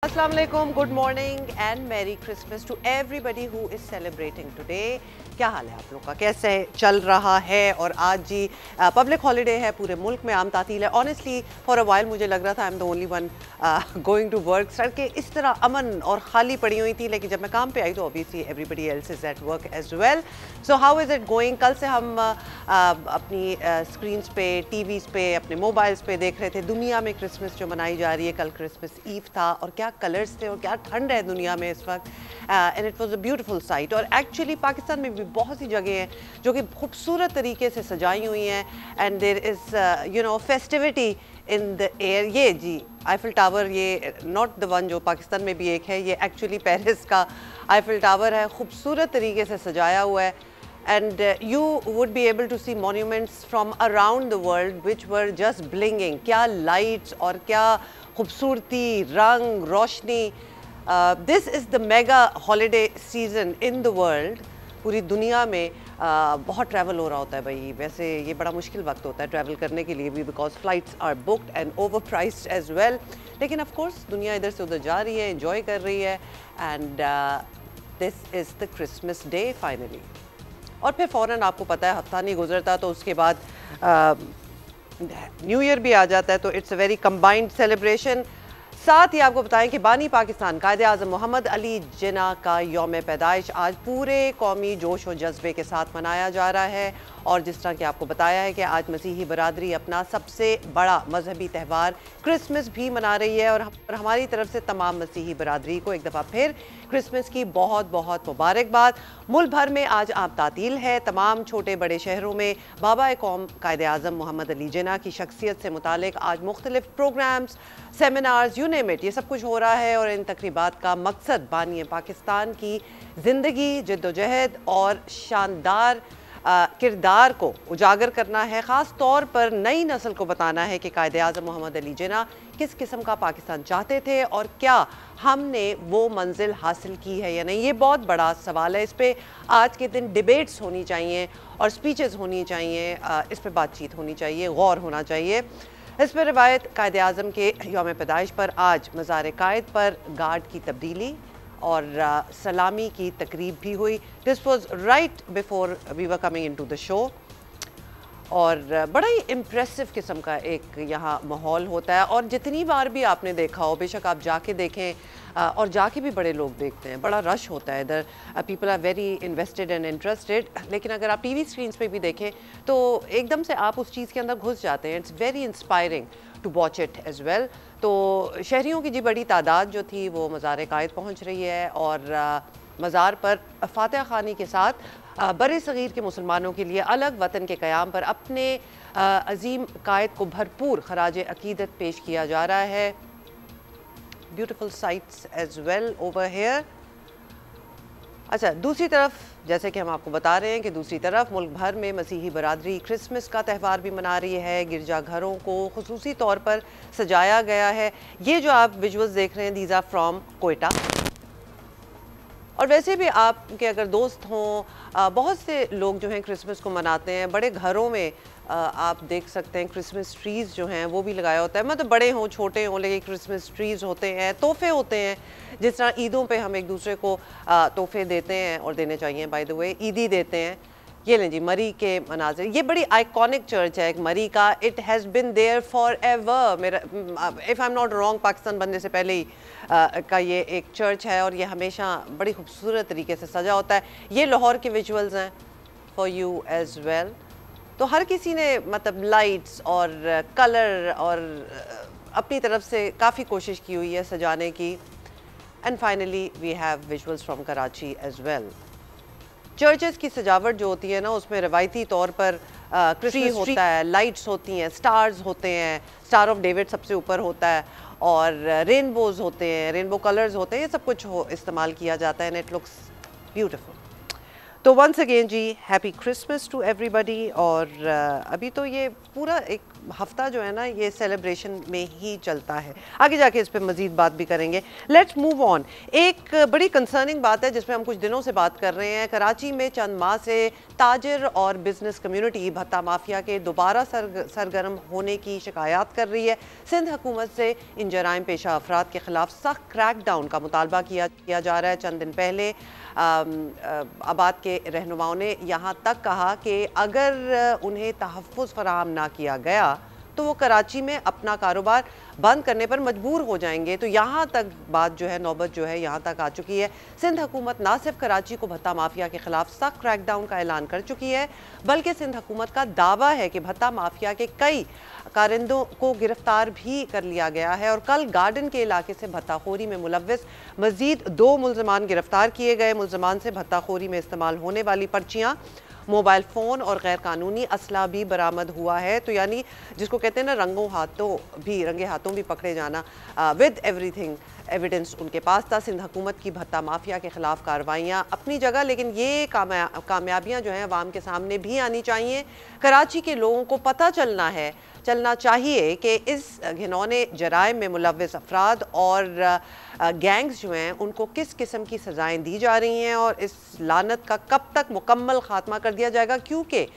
Assalamu alaikum, good morning and Merry Christmas to everybody who is celebrating today. क्या हाल है आप लोग का, कैसे चल रहा है? और आज जी पब्लिक हॉलीडे है, पूरे मुल्क में आम तातील है. ऑनेस्टली फॉर अ वाइल मुझे लग रहा था I am the only one going to work. सड़कें इस तरह अमन और खाली पड़ी हुई थी, लेकिन जब मैं काम पे आई तो obviously everybody else is at work as well. So how is it going? कल से हम अपनी स्क्रीन्स पे, टीवीज़ पे, अपने मोबाइल्स पे देख रहे थे दुनिया में क्रिसमस जो मनाई जा रही है. कल क्रिसमस ईव था और क्या कलर्स थे और क्या ठंड है दुनिया में इस वक्त. And it was a beautiful sight. और एक्चुअली पाकिस्तान में भी बहुत सी जगह हैं जो कि खूबसूरत तरीके से सजाई हुई हैं. And there is you know festivity in the air. ये जी आईफिल टावर, ये नॉट द वन जो पाकिस्तान में भी एक है, ये एक्चुअली पेरिस का आईफिल टावर है. खूबसूरत तरीके से सजाया हुआ है. And you would be able to see monuments from around the world which were just blinging. क्या lights और क्या खूबसूरती, रंग, रोशनी. This is the mega holiday season in the world. पूरी दुनिया में बहुत ट्रैवल हो रहा होता है भाई. वैसे ये बड़ा मुश्किल वक्त होता है ट्रैवल करने के लिए भी, because flights are booked and overpriced as well. लेकिन ऑफ कोर्स दुनिया इधर से उधर जा रही है, एंजॉय कर रही है. And this is the Christmas day finally. और फिर फ़ौरन आपको पता है हफ्ता नहीं गुजरता तो उसके बाद न्यू ईयर भी आ जाता है. तो it's a very combined celebration. साथ ही आपको बताएं कि बानी पाकिस्तान कायदे आज़म मोहम्मद अली जिन्ना का यौम पैदाइश आज पूरे कौमी जोश और जज्बे के साथ मनाया जा रहा है. और जिस तरह कि आपको बताया है कि आज मसीही बरादरी अपना सबसे बड़ा मजहबी त्यौहार क्रिसमस भी मना रही है. और हमारी तरफ से तमाम मसीही बरादरी को एक दफ़ा फिर क्रिसमस की बहुत बहुत मुबारकबाद. मुल्क भर में आज आम तातील है. तमाम छोटे बड़े शहरों में बाबा कौम कायदे आज़म मोहम्मद अली जिन्ना की शख्सियत से मुतालिक आज मुख्तलिफ programmes, seminars, you name it, ये सब कुछ हो रहा है. और इन तकरीबात का मकसद बानी पाकिस्तान की ज़िंदगी, जद्दोजहद और शानदार किरदार को उजागर करना है. ख़ास तौर पर नई नस्ल को बताना है कि कायदे आज़म मोहम्मद अली जिन्ना किस किस्म का पाकिस्तान चाहते थे और क्या हमने वो मंजिल हासिल की है या नहीं. ये बहुत बड़ा सवाल है. इस पर आज के दिन डिबेट्स होनी चाहिए और स्पीचेस होनी चाहिए. इस पर बातचीत होनी चाहिए, गौर होना चाहिए. इस पर रिवायत कायदे आज़म के यौम पैदाइश पर आज मज़ार कायद पर गार्ड की तब्दीली और सलामी की तकरीब भी हुई. This was right before we were coming into the show. और बड़ा ही इम्प्रेसिव किस्म का एक यहाँ माहौल होता है. और जितनी बार भी आपने देखा हो, बेशक आप जाके देखें और जाके भी बड़े लोग देखते हैं, बड़ा रश होता है इधर. People are very invested and interested. लेकिन अगर आप टीवी स्क्रीन्स पे भी देखें तो एकदम से आप उस चीज़ के अंदर घुस जाते हैं. It's very inspiring to watch it as well. तो शहरियों की जी बड़ी तादाद जो थी वो मज़ार कायद पहुँच रही है. और मज़ार पर फातिहा ख़ानी के साथ बड़े सग़ीर के मुसलमानों के लिए अलग वतन के क़याम पर अपने अज़ीम कायद को भरपूर खराज अक़ीदत पेश किया जा रहा है. Beautiful sites as well over here. अच्छा, दूसरी तरफ जैसे कि हम आपको बता रहे हैं कि दूसरी तरफ मुल्क भर में मसीही बरादरी क्रिसमस का त्यौहार भी मना रही है. गिरजाघरों को खुसूसी तौर पर सजाया गया है. ये जो आप विजुअल्स देख रहे हैं, दीज आर फ्रॉम कोयटा. और वैसे भी आपके अगर दोस्त हों, बहुत से लोग जो हैं क्रिसमस को मनाते हैं. बड़े घरों में आप देख सकते हैं क्रिसमस ट्रीज़ जो हैं वो भी लगाया होता है. मतलब बड़े हों छोटे हों, लेकिन क्रिसमस ट्रीज़ होते हैं. तोहफे होते हैं, जिस तरह ईदों पे हम एक दूसरे को तोहफे देते हैं और देने चाहिए. बाय द वे ईदी देते हैं. ये लें जी मरी के मनाजिर. ये बड़ी आइकॉनिक चर्च है एक मरी का. It has been there forever. मेरा if I am not wrong, Pakistan बनने से पहले ही का ये एक चर्च है और ये हमेशा बड़ी खूबसूरत तरीके से सजा होता है. ये लाहौर के विजुअल्स हैं फॉर यू एज़ वेल. तो हर किसी ने मतलब लाइट्स और कलर और अपनी तरफ से काफ़ी कोशिश की हुई है सजाने की. And finally we have visuals from Karachi as well. Churches की सजावट जो होती है ना, उसमें रवायती तौर पर क्रिसमस होता है, लाइट्स होती हैं, स्टार्स होते हैं. स्टार ऑफ डेविड सबसे ऊपर होता है और रेनबोज होते हैं, रेनबो कलर्स होते हैं. ये सब कुछ इस्तेमाल किया जाता है एंड इट लुक्स ब्यूटीफुल. तो वंस अगेन जी हैप्पी क्रिसमस टू एवरीबडी। और अभी तो ये पूरा एक हफ्ता जो है ना ये सेलिब्रेशन में ही चलता है, आगे जाके इस पे मज़ीद बात भी करेंगे। Let's move on. एक बड़ी कंसर्निंग बात है जिसमें हम कुछ दिनों से बात कर रहे हैं। कराची में चंद माह से ताजिर और बिजनेस कम्युनिटी भत्ता माफिया के दोबारा सरगर्म होने की शिकायत कर रही है। सिंध हुकूमत से इन जराइम पेशा अफराद के खिलाफ सख्त क्रैकडाउन का मुतालबा किया जा रहा है। चंद दिन पहले आबाद के रहनुमाओं ने यहाँ तक कहा कि अगर उन्हें तहफ़्फ़ुज़ फराहम ना किया गया तो वो कराची में अपना कारोबार बंद करने पर मजबूर हो जाएंगे। तो यहाँ तक बात जो है, नौबत जो है यहाँ तक आ चुकी है। सिंध हुकूमत ना सिर्फ कराची को भत्ता माफिया के खिलाफ सख्त क्रैकडाउन का ऐलान कर चुकी है, बल्कि सिंध हुकूमत का दावा है कि भत्ता माफिया के कई कारिंदों को गिरफ्तार भी कर लिया गया है। और कल गार्डन के इलाके से भत्ताखोरी में मुलव्विस मजीद 2 मुल्ज़मान गिरफ्तार किए गए। मुल्ज़मान से भत्ताखोरी में इस्तेमाल होने वाली पर्चियाँ, मोबाइल फ़ोन और गैर कानूनी असला भी बरामद हुआ है। तो यानी जिसको कहते हैं ना रंगे हाथों भी पकड़े जाना, विद एवरीथिंग एविडेंस उनके पास था। सिंध हुकूमत की भत्ता माफिया के खिलाफ कार्रवाइयाँ अपनी जगह, लेकिन ये कामयाबियाँ जो हैं अवाम के सामने भी आनी चाहिए। कराची के लोगों को पता चलना चाहिए कि इस घिनौने जराइम में मुलव्विस अफराद और गैंग्स जो हैं उनको किस किस्म की सज़ाएं दी जा रही हैं और इस लानत का कब तक मुकम्मल ख़ात्मा कर दिया जाएगा, क्योंकि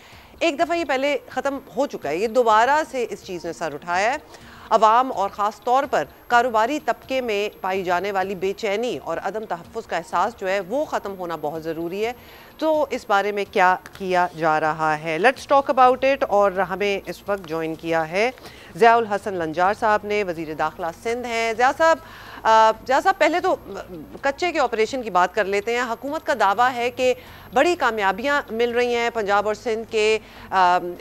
एक दफ़ा ये पहले ख़त्म हो चुका है। ये दोबारा से इस चीज़ ने सर उठाया है। अवाम और ख़ास तौर पर कारोबारी तबके में पाई जाने वाली बेचैनी और अदम तहफ़्फ़ुज़ का एहसास जो है वो ख़त्म होना बहुत ज़रूरी है। तो इस बारे में क्या किया जा रहा है, लेट्स टॉक अबाउट इट। और हमें इस वक्त ज्वाइन किया है ज़ियाउल हसन लंजार साहब ने, वज़ीर दाखिला सिंध हैं। ज़िया साहब पहले तो कच्चे के ऑपरेशन की बात कर लेते हैं। हुकूमत का दावा है कि बड़ी कामयाबियां मिल रही हैं, पंजाब और सिंध के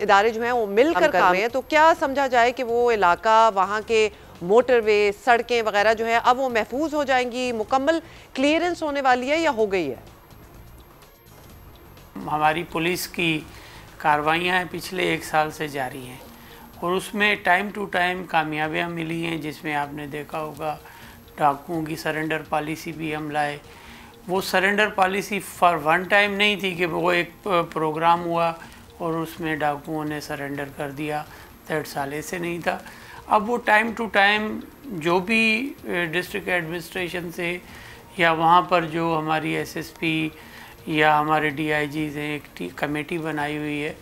इदारे जो हैं वो मिलकर कर रहे हैं। तो क्या समझा जाए कि वो इलाका, वहाँ के मोटरवे, सड़कें वगैरह जो है अब वो महफूज हो जाएंगी, मुकम्मल क्लियरेंस होने वाली है या हो गई है? हमारी पुलिस की कार्रवाइयाँ पिछले 1 साल से जारी हैं और उसमें टाइम टू टाइम कामयाबियाँ मिली हैं, जिसमें आपने देखा होगा डाकुओं की सरेंडर पॉलिसी भी हम लाए। वो surrender policy for one time नहीं थी कि वो एक प्रोग्राम हुआ और उसमें डाकुओं ने सरेंडर कर दिया, दैट्स ऑल, ऐसे नहीं था। अब वो टाइम टू टाइम जो भी डिस्ट्रिक्ट एडमिनिस्ट्रेशन से या वहाँ पर जो हमारी एसएसपी या हमारे डीआईजीज़ हैं, एक कमेटी बनाई हुई है,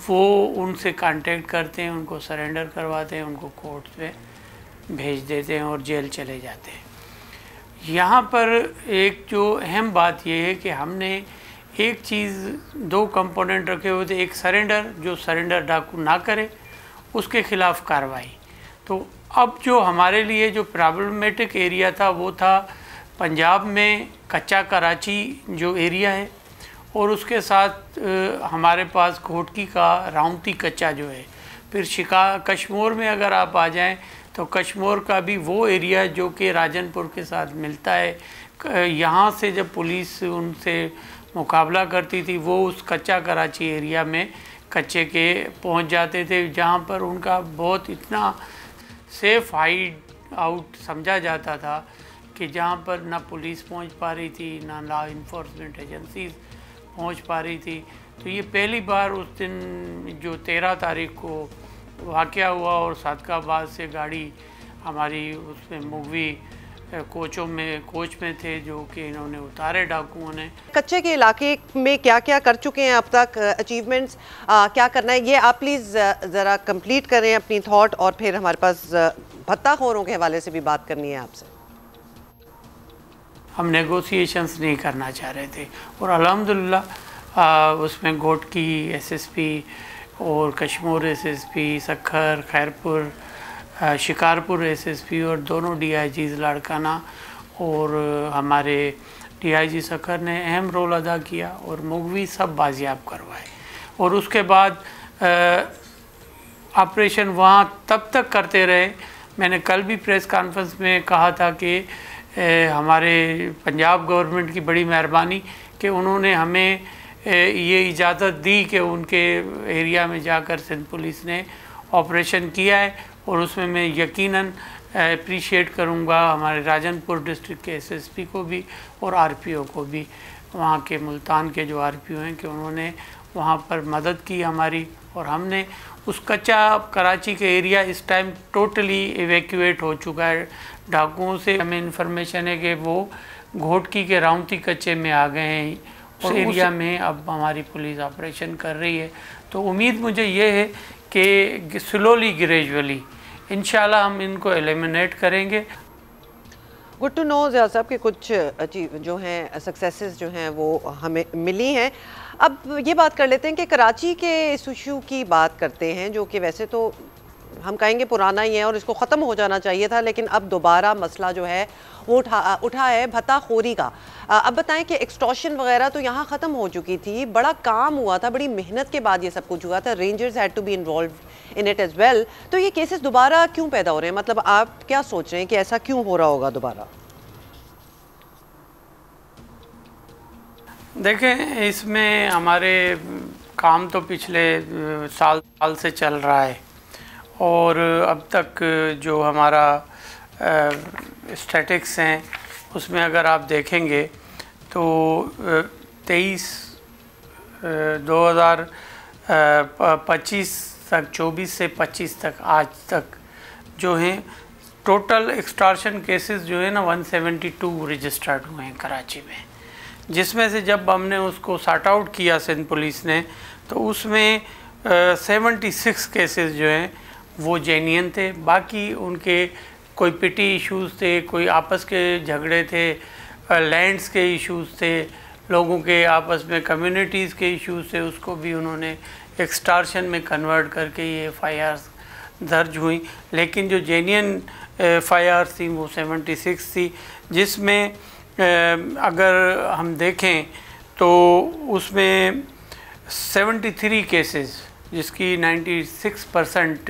वो उनसे कांटेक्ट करते हैं, उनको सरेंडर करवाते हैं, उनको कोर्ट में भेज देते हैं और जेल चले जाते हैं। यहाँ पर एक जो अहम बात यह है कि हमने एक चीज़, 2 कंपोनेंट रखे हुए थे। एक सरेंडर, जो सरेंडर डाकू ना करे उसके ख़िलाफ़ कार्रवाई। तो अब जो हमारे लिए जो प्रॉब्लमेटिक एरिया था वो था पंजाब में कच्चा कराची जो एरिया है, और उसके साथ हमारे पास घोटकी का राउंती कच्चा जो है। फिर कश्मीर में अगर आप आ जाएं तो कश्मीर का भी वो एरिया जो कि राजनपुर के साथ मिलता है। यहाँ से जब पुलिस उनसे मुकाबला करती थी वो उस कच्चा कराची एरिया में कच्चे के पहुँच जाते थे, जहाँ पर उनका बहुत इतना सेफ हाइड आउट समझा जाता था कि जहाँ पर ना पुलिस पहुँच पा रही थी, ना लॉ इन्फोर्समेंट एजेंसीज पहुँच पा रही थी। तो ये पहली बार उस दिन जो 13 तारीख को वाक़या हुआ और सादकाबाद से गाड़ी हमारी उसमें मुगवी कोच में थे जो कि इन्होंने उतारे डाकुओं ने। कच्चे के इलाके में क्या क्या कर चुके हैं अब तक, अचीवमेंट्स क्या करना है, ये आप प्लीज़ ज़रा कंप्लीट करें अपनी थॉट, और फिर हमारे पास भत्ताखोरों के हवाले से भी बात करनी है आपसे। हम नेगोशिएशंस नहीं करना चाह रहे थे और अल्हम्दुलिल्लाह उसमें घोटकी एसएसपी और कश्मीर एसएसपी, सखर, खैरपुर, शिकारपुर एसएसपी और दोनों डीआईजीज़ लाड़काना और हमारे डीआईजी सखर ने अहम रोल अदा किया और मुगवी सब बाजियाब करवाए। और उसके बाद ऑपरेशन वहाँ तब तक करते रहे। मैंने कल भी प्रेस कॉन्फ्रेंस में कहा था कि हमारे पंजाब गवर्नमेंट की बड़ी मेहरबानी कि उन्होंने हमें ये इजाज़त दी कि उनके एरिया में जाकर सिंध पुलिस ने ऑपरेशन किया है, और उसमें मैं यकीनन अप्रिशिएट करूँगा हमारे राजनपुर डिस्ट्रिक्ट के एसएसपी को भी और आरपीओ को भी। वहाँ के मुल्तान के जो आरपीओ हैं कि उन्होंने वहाँ पर मदद की हमारी, और हमने उस कच्चा कराची के एरिया इस टाइम टोटली इवैक्यूएट हो चुका है डाकुओं से। हमें इन्फॉर्मेशन है कि वो घोटकी के राउंती कच्चे में आ गए हैं, उस एरिया में अब हमारी पुलिस ऑपरेशन कर रही है। तो उम्मीद मुझे ये है कि स्लोली ग्रेजुअली इंशाल्लाह हम इनको एलिमिनेट करेंगे। गुड टू नो ज़िया साहब कि कुछ जो हैं सक्सेसेस जो हैं वो हमें मिली हैं। अब ये बात कर लेते हैं कि कराची के इस इशू की बात करते हैं, जो कि वैसे तो हम कहेंगे पुराना ही है और इसको ख़त्म हो जाना चाहिए था, लेकिन अब दोबारा मसला जो है वो उठा है भत्ताखोरी का। अब बताएं कि एक्सटॉर्शन वगैरह तो यहाँ ख़त्म हो चुकी थी, बड़ा काम हुआ था, बड़ी मेहनत के बाद ये सब कुछ हुआ था, rangers had to be involved in it as well. तो ये केसेस दोबारा क्यों पैदा हो रहे हैं? मतलब आप क्या सोच रहे हैं कि ऐसा क्यों हो रहा होगा दोबारा? देखें, इसमें हमारे काम तो पिछले साल से चल रहा है, और अब तक जो हमारा स्टैटिक्स हैं उसमें अगर आप देखेंगे तो 2025 तक, 24 से 25 तक, आज तक जो हैं टोटल एक्सटॉर्शन केसेस जो है ना 172 रजिस्टर्ड हुए हैं कराची में, जिसमें से जब हमने उसको सॉर्ट आउट किया सिंध पुलिस ने तो उसमें 76 केसेस जो हैं वो जेन्युइन थे। बाकी उनके कोई पिटी इश्यूज़ थे, कोई आपस के झगड़े थे, लैंड्स के इश्यूज़ थे, लोगों के आपस में कम्युनिटीज़ के इश्यूज़ थे, उसको भी उन्होंने एक्सटॉर्शन में कन्वर्ट करके ये FIRs दर्ज हुई। लेकिन जो जेन्युइन FIRs थी वो 76 थी, जिसमें अगर हम देखें तो उसमें 73 केसेस, जिसकी 96%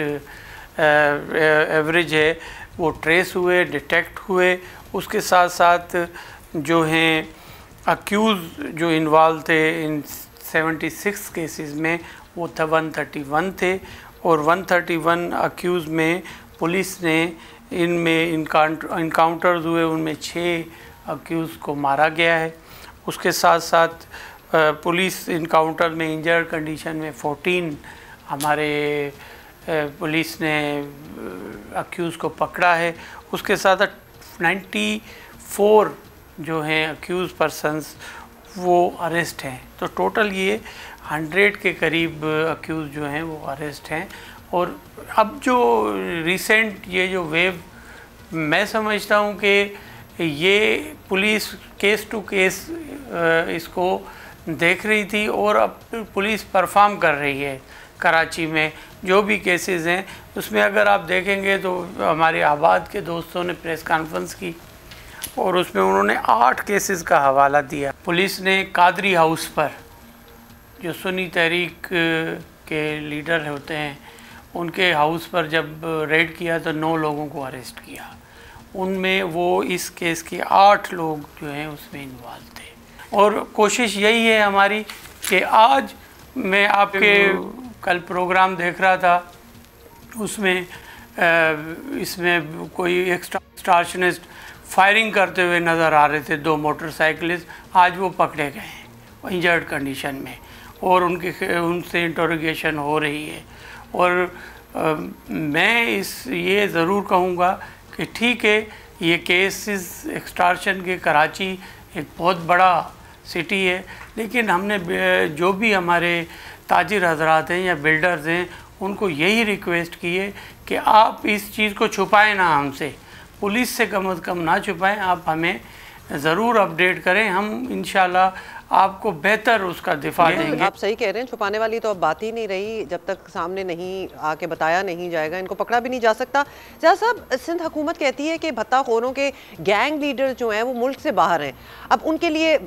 एवरेज है, वो ट्रेस हुए, डिटेक्ट हुए। उसके साथ साथ जो हैं अक्यूज़ जो इन्वॉल्व थे इन 76 केसेस में वो 131 थे, और 131 अक्यूज़ में पुलिस ने इनमें इनकाउंटर्स हुए, उनमें 6 अक्यूज़ को मारा गया है। उसके साथ साथ पुलिस इनकाउंटर में इंजर्ड कंडीशन में 14 हमारे पुलिस ने अक्यूज़ को पकड़ा है। उसके साथ 94 जो हैं अक्यूज़ पर्सन्स वो अरेस्ट हैं। तो टोटल ये 100 के करीब अक्यूज़ जो हैं वो अरेस्ट हैं। और अब जो रिसेंट ये जो वेव, मैं समझता हूँ कि ये पुलिस केस टू केस इसको देख रही थी, और अब पुलिस परफॉर्म कर रही है। कराची में जो भी केसेस हैं उसमें अगर आप देखेंगे तो हमारे आबाद के दोस्तों ने प्रेस कॉन्फ्रेंस की और उसमें उन्होंने 8 केसेस का हवाला दिया। पुलिस ने कादरी हाउस पर, जो सुन्नी तहरीक के लीडर होते हैं, उनके हाउस पर जब रेड किया तो 9 लोगों को अरेस्ट किया। उनमें वो इस केस के 8 लोग जो हैं उसमें इन्वॉल्व थे। और कोशिश यही है हमारी कि आज मैं आपके कल प्रोग्राम देख रहा था, उसमें इसमें कोई एक्सटॉर्शनिस्ट फायरिंग करते हुए नज़र आ रहे थे, 2 मोटरसाइकिलिस्ट। आज वो पकड़े गए हैं इंजर्ड कंडीशन में, और उनसे इंटरोगेशन हो रही है। और मैं ये ज़रूर कहूँगा कि ठीक है, ये केसेस एक्सटॉर्शन के, कराची एक बहुत बड़ा सिटी है, लेकिन हमने जो भी हमारे ताजिर हजरात हैं या बिल्डर्स हैं उनको यही रिक्वेस्ट की है कि आप इस चीज़ को छुपाएं ना हमसे, पुलिस से कम ना छुपाएं, आप हमें ज़रूर अपडेट करें, हम इंशाल्लाह आपको बेहतर उसका दिफा देंगे। आप सही कह रहे हैं, छुपाने वाली तो अब बात ही नहीं रही। जब तक सामने नहीं आके बताया नहीं जाएगा, इनको पकड़ा भी नहीं जा सकता। ज़िया साहब, सिंध हुकूमत कहती है कि भत्ताखोरों के गैंग लीडर जो हैं वो मुल्क से बाहर हैं। अब उनके लिए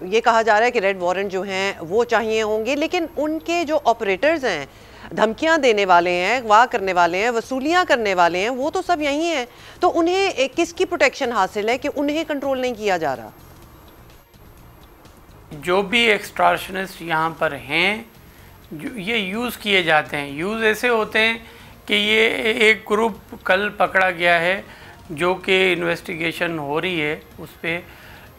ये कहा जा रहा है कि रेड वारंट जो हैं वो चाहिए होंगे, लेकिन उनके जो ऑपरेटर्स हैं, धमकियां देने वाले हैं, अगवा करने वाले हैं, वसूलियां करने वाले हैं, वो तो सब यहीं हैं। तो उन्हें किसकी प्रोटेक्शन हासिल है कि उन्हें कंट्रोल नहीं किया जा रहा? जो भी एक्सटॉर्शनिस्ट यहाँ पर हैं, ये यूज़ किए जाते हैं। यूज़ ऐसे होते हैं कि ये एक ग्रुप कल पकड़ा गया है, जो कि इन्वेस्टिगेशन हो रही है उस पर,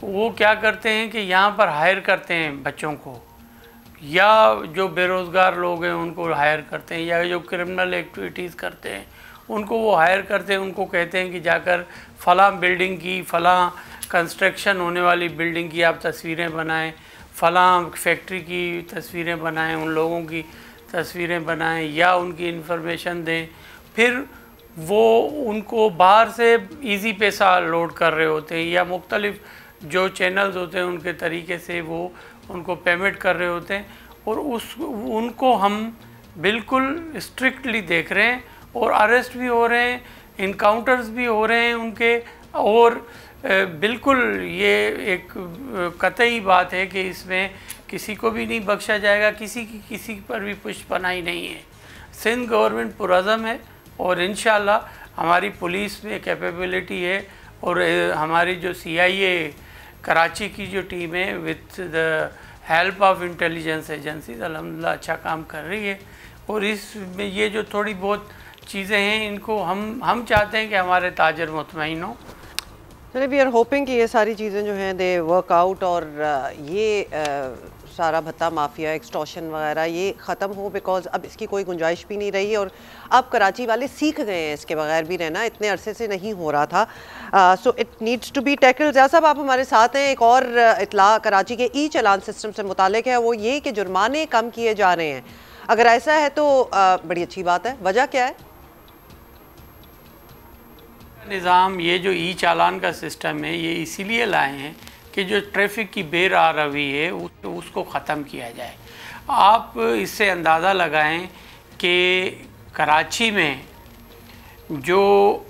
वो क्या करते हैं कि यहाँ पर हायर करते हैं बच्चों को, या जो बेरोज़गार लोग हैं उनको हायर करते हैं, या जो क्रिमिनल एक्टिविटीज़ करते हैं उनको वो हायर करते हैं। उनको कहते हैं कि जाकर फ़लाँ बिल्डिंग की, फ़लाँ कंस्ट्रक्शन होने वाली बिल्डिंग की आप तस्वीरें बनाएं, फ़लाँ फैक्ट्री की तस्वीरें बनाएं, उन लोगों की तस्वीरें बनाएं या उनकी इन्फॉर्मेशन दें। फिर वो उनको बाहर से इजी पैसा लोड कर रहे होते हैं, या मुख्तलिफ जो चैनल्स होते हैं उनके तरीके से वो उनको पेमेंट कर रहे होते हैं, और उनको हम बिल्कुल स्ट्रिक्टली देख रहे हैं, और अरेस्ट भी हो रहे हैं, इनकाउंटर्स भी हो रहे हैं उनके। और बिल्कुल ये एक कतई बात है कि इसमें किसी को भी नहीं बख्शा जाएगा, किसी पर भी पुष्पनाही नहीं है। सिंध गवर्नमेंट पुरअज़म है, और इंशाअल्लाह हमारी पुलिस में कैपेबिलिटी है, और हमारी जो CIA कराची की जो टीम है with the help of intelligence agencies अल्हम्दुलिल्लाह अच्छा काम कर रही है। और इसमें ये जो थोड़ी बहुत चीज़ें हैं इनको हम चाहते हैं कि हमारे ताजर मुतमईन हो। चलिए, वी आर होपिंग कि ये सारी चीज़ें जो हैं दे वर्क आउट, और ये सारा भत्ता माफिया, एक्सटॉर्शन वगैरह ये ख़त्म हो, बिकॉज अब इसकी कोई गुंजाइश भी नहीं रही। और अब कराची वाले सीख गए हैं इसके बगैर भी रहना, इतने अरसे से नहीं हो रहा था। So it needs to be tackled. Zia साहब, आप हमारे साथ हैं। एक और इतला कराची के चालान सिस्टम से मुतालिक है, वो ये कि जुर्माने कम किए जा रहे हैं। अगर ऐसा है तो बड़ी अच्छी बात है। वजह क्या है? निज़ाम ये जो चालान का सिस्टम है ये इसीलिए लाए हैं कि जो ट्रैफिक की बेरारवी है उसको ख़त्म किया जाए। आप इससे अंदाज़ा लगाएं कि कराची में जो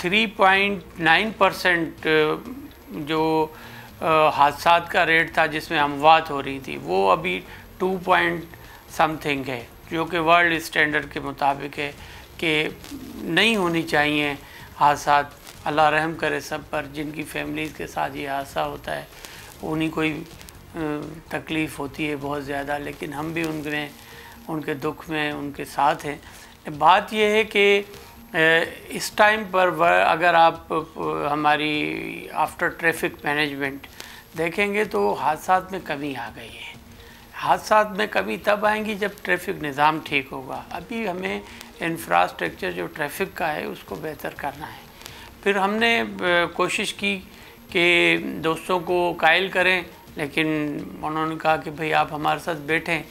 3.9% जो हादसात का रेट था जिसमें अमवात हो रही थी, वो अभी 2 पॉइंट समथिंग है, जो कि वर्ल्ड स्टैंडर्ड के मुताबिक है कि नहीं होनी चाहिए हादसात। अल्लाह रहम करे सब पर, जिनकी फैमिलीज़ के साथ ये हादसा होता है उन्हीं कोई तकलीफ़ होती है बहुत ज़्यादा, लेकिन हम भी उनके दुख में उनके साथ हैं। बात यह है कि इस टाइम पर अगर आप हमारी आफ्टर ट्रैफिक मैनेजमेंट देखेंगे तो हादसात में कमी आ गई है। हादसात में कमी तब आएंगी जब ट्रैफिक निज़ाम ठीक होगा। अभी हमें इंफ्रास्ट्रक्चर जो ट्रैफिक का है उसको बेहतर करना है। फिर हमने कोशिश की कि दोस्तों को कायल करें, लेकिन उन्होंने कहा कि भाई आप हमारे साथ बैठें।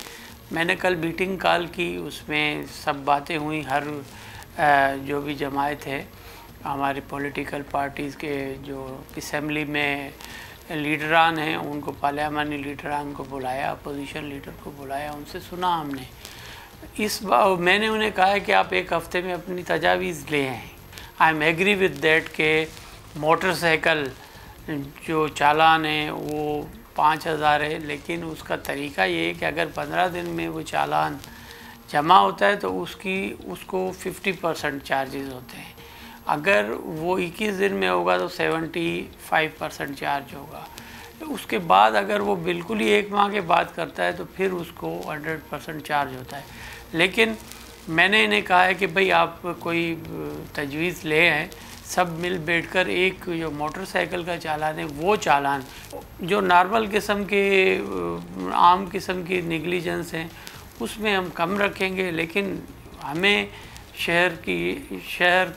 मैंने कल मीटिंग कॉल की, उसमें सब बातें हुई। हर जो भी जमात है, हमारी पॉलिटिकल पार्टीज़ के जो असम्बली में लीडरान हैं उनको, पार्लियामानी लीडरान को बुलाया, अपोजिशन लीडर को बुलाया, उनसे सुना हमने। इस बार मैंने उन्हें कहा है कि आप एक हफ़्ते में अपनी तजावीज़ ले आएँ। I am agree with that के मोटरसाइकिल जो चालान है वो 5,000 है, लेकिन उसका तरीका ये है कि अगर 15 दिन में वो चालान जमा होता है तो उसको 50% चार्जेस होते हैं। अगर वो 21 दिन में होगा तो 75% चार्ज होगा। उसके बाद अगर वो बिल्कुल ही 1 माह के बाद करता है तो फिर उसको 100% चार्ज होता है। लेकिन मैंने इन्हें कहा है कि भाई आप कोई तजवीज़ ले आएँ, सब मिल बैठकर एक जो मोटरसाइकिल का चालान है वो चालान, जो नॉर्मल किस्म के आम किस्म की नेग्लिजेंस हैं उसमें हम कम रखेंगे। लेकिन हमें शहर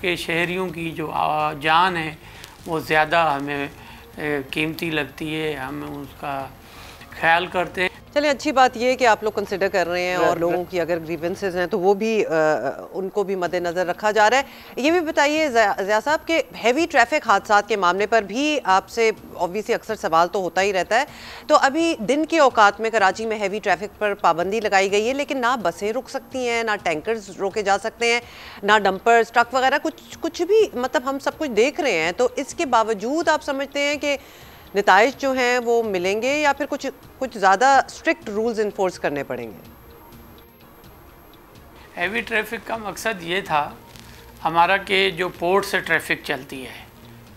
के शहरियों की जो जान है वो ज़्यादा हमें कीमती लगती है, हम उसका ख्याल करते हैं। चलिए, अच्छी बात ये है कि आप लोग कंसिडर कर रहे हैं, और लोगों की अगर ग्रीवेंसेस हैं तो वो भी उनको भी मद्देनज़र रखा जा रहा है। ये भी बताइए ज़िया साहब कि हैवी ट्रैफिक हादसात के मामले पर भी आपसे ऑब्वियसली अक्सर सवाल तो होता ही रहता है। तो अभी दिन के औकात में कराची में हैवी ट्रैफिक पर पाबंदी लगाई गई है, लेकिन ना बसें रुक सकती हैं, ना टैंकर्स रोके जा सकते हैं, ना डंपर्स, ट्रक वगैरह कुछ भी, मतलब हम सब कुछ देख रहे हैं। तो इसके बावजूद आप समझते हैं कि नताइज जो हैं वो मिलेंगे, या फिर कुछ ज़्यादा स्ट्रिक्ट रूल्स इन्फोर्स करने पड़ेंगे? हैवी ट्रैफिक का मकसद ये था हमारा कि जो पोर्ट से ट्रैफिक चलती है,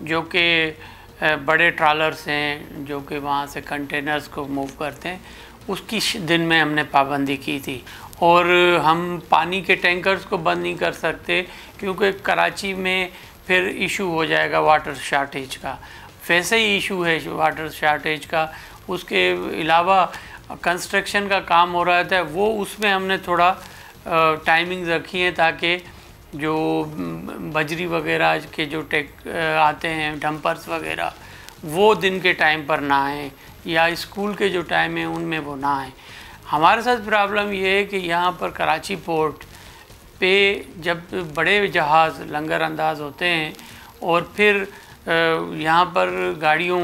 जो कि बड़े ट्रॉलर्स हैं जो कि वहाँ से कंटेनर्स को मूव करते हैं, उसकी दिन में हमने पाबंदी की थी। और हम पानी के टैंकर्स को बंद नहीं कर सकते क्योंकि कराची में फिर इशू हो जाएगा वाटर शॉर्टेज का। वैसे ही इशू है वाटर शार्टेज का। उसके अलावा कंस्ट्रक्शन का काम हो रहा था, वो उसमें हमने थोड़ा टाइमिंग रखी है ताकि जो बजरी वगैरह के जो आते हैं डंपर्स वगैरह, वो दिन के टाइम पर ना आए, या स्कूल के जो टाइम है उनमें वो ना आए। हमारे साथ प्रॉब्लम ये है कि यहाँ पर कराची पोर्ट पे जब बड़े जहाज़ लंगर अंदाज होते हैं और फिर यहाँ पर गाड़ियों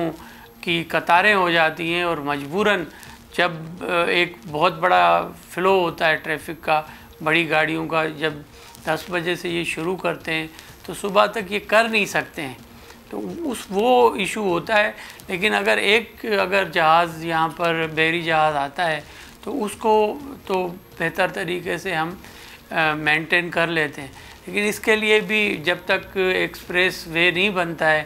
की कतारें हो जाती हैं, और मजबूरन जब एक बहुत बड़ा फ़्लो होता है ट्रैफिक का, बड़ी गाड़ियों का, जब 10 बजे से ये शुरू करते हैं तो सुबह तक ये कर नहीं सकते हैं, तो वो इशू होता है। लेकिन अगर जहाज़ यहाँ पर बहरी जहाज़ आता है तो उसको तो बेहतर तरीके से हम मेंटेन कर लेते हैं। लेकिन इसके लिए भी जब तक एक्सप्रेस वे नहीं बनता है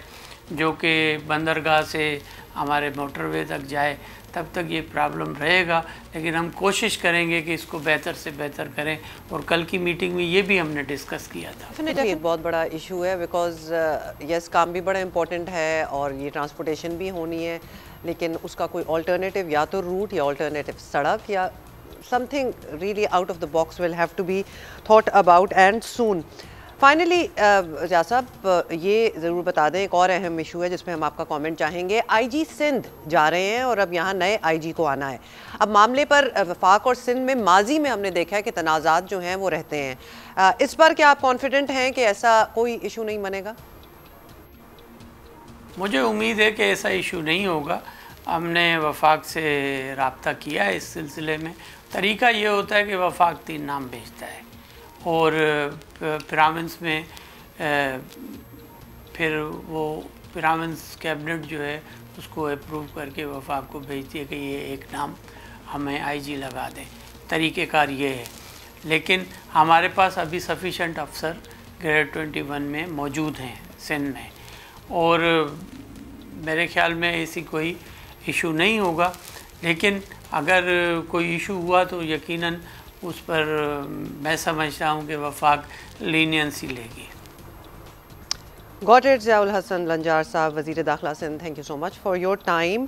जो कि बंदरगाह से हमारे मोटरवे तक जाए, तब तक ये प्रॉब्लम रहेगा। लेकिन हम कोशिश करेंगे कि इसको बेहतर से बेहतर करें, और कल की मीटिंग में ये भी हमने डिस्कस किया था। डेफिनेटली एक बहुत बड़ा इशू है, बिकॉज यस काम भी बड़ा इम्पोर्टेंट है और ये ट्रांसपोर्टेशन भी होनी है, लेकिन उसका कोई अल्टरनेटिव या तो रूट या अल्टरनेटिव सड़क या something really out of the box will have to be thought about and soon. Finally जा साहब ये ज़रूर बता दें, एक और अहम इशू है जिसमें हम आपका कमेंट चाहेंगे। आईजी सिंध जा रहे हैं और अब यहाँ नए आईजी को आना है। अब मामले पर वफाक और सिंध में माजी में हमने देखा है कि तनाज़ात जो हैं वो रहते हैं। इस पर क्या आप कॉन्फिडेंट हैं कि ऐसा कोई इशू नहीं बनेगा? मुझे उम्मीद है कि ऐसा इशू नहीं होगा। हमने वफाक से रब्ता किया है इस सिलसिले में। तरीका ये होता है कि वफाक 3 नाम भेजता है और पिरामिड्स में फिर वो पिरामिड्स कैबिनेट जो है उसको अप्रूव करके वफाक को भेजती है कि ये एक नाम हमें आईजी लगा दें। तरीक़ेकार ये है, लेकिन हमारे पास अभी सफिशेंट अफसर ग्रेड 21 में मौजूद हैं सिंध में, और मेरे ख्याल में ऐसी कोई इशू नहीं होगा। लेकिन अगर कोई इशू हुआ तो यकीनन उस पर मैं समझता हूँ कि वफाक लीनियंसी लेगी। Got it. ज़ियाउल हसन लंजार साहब, वज़ीर दाखिला Sindh, thank you so much for your time.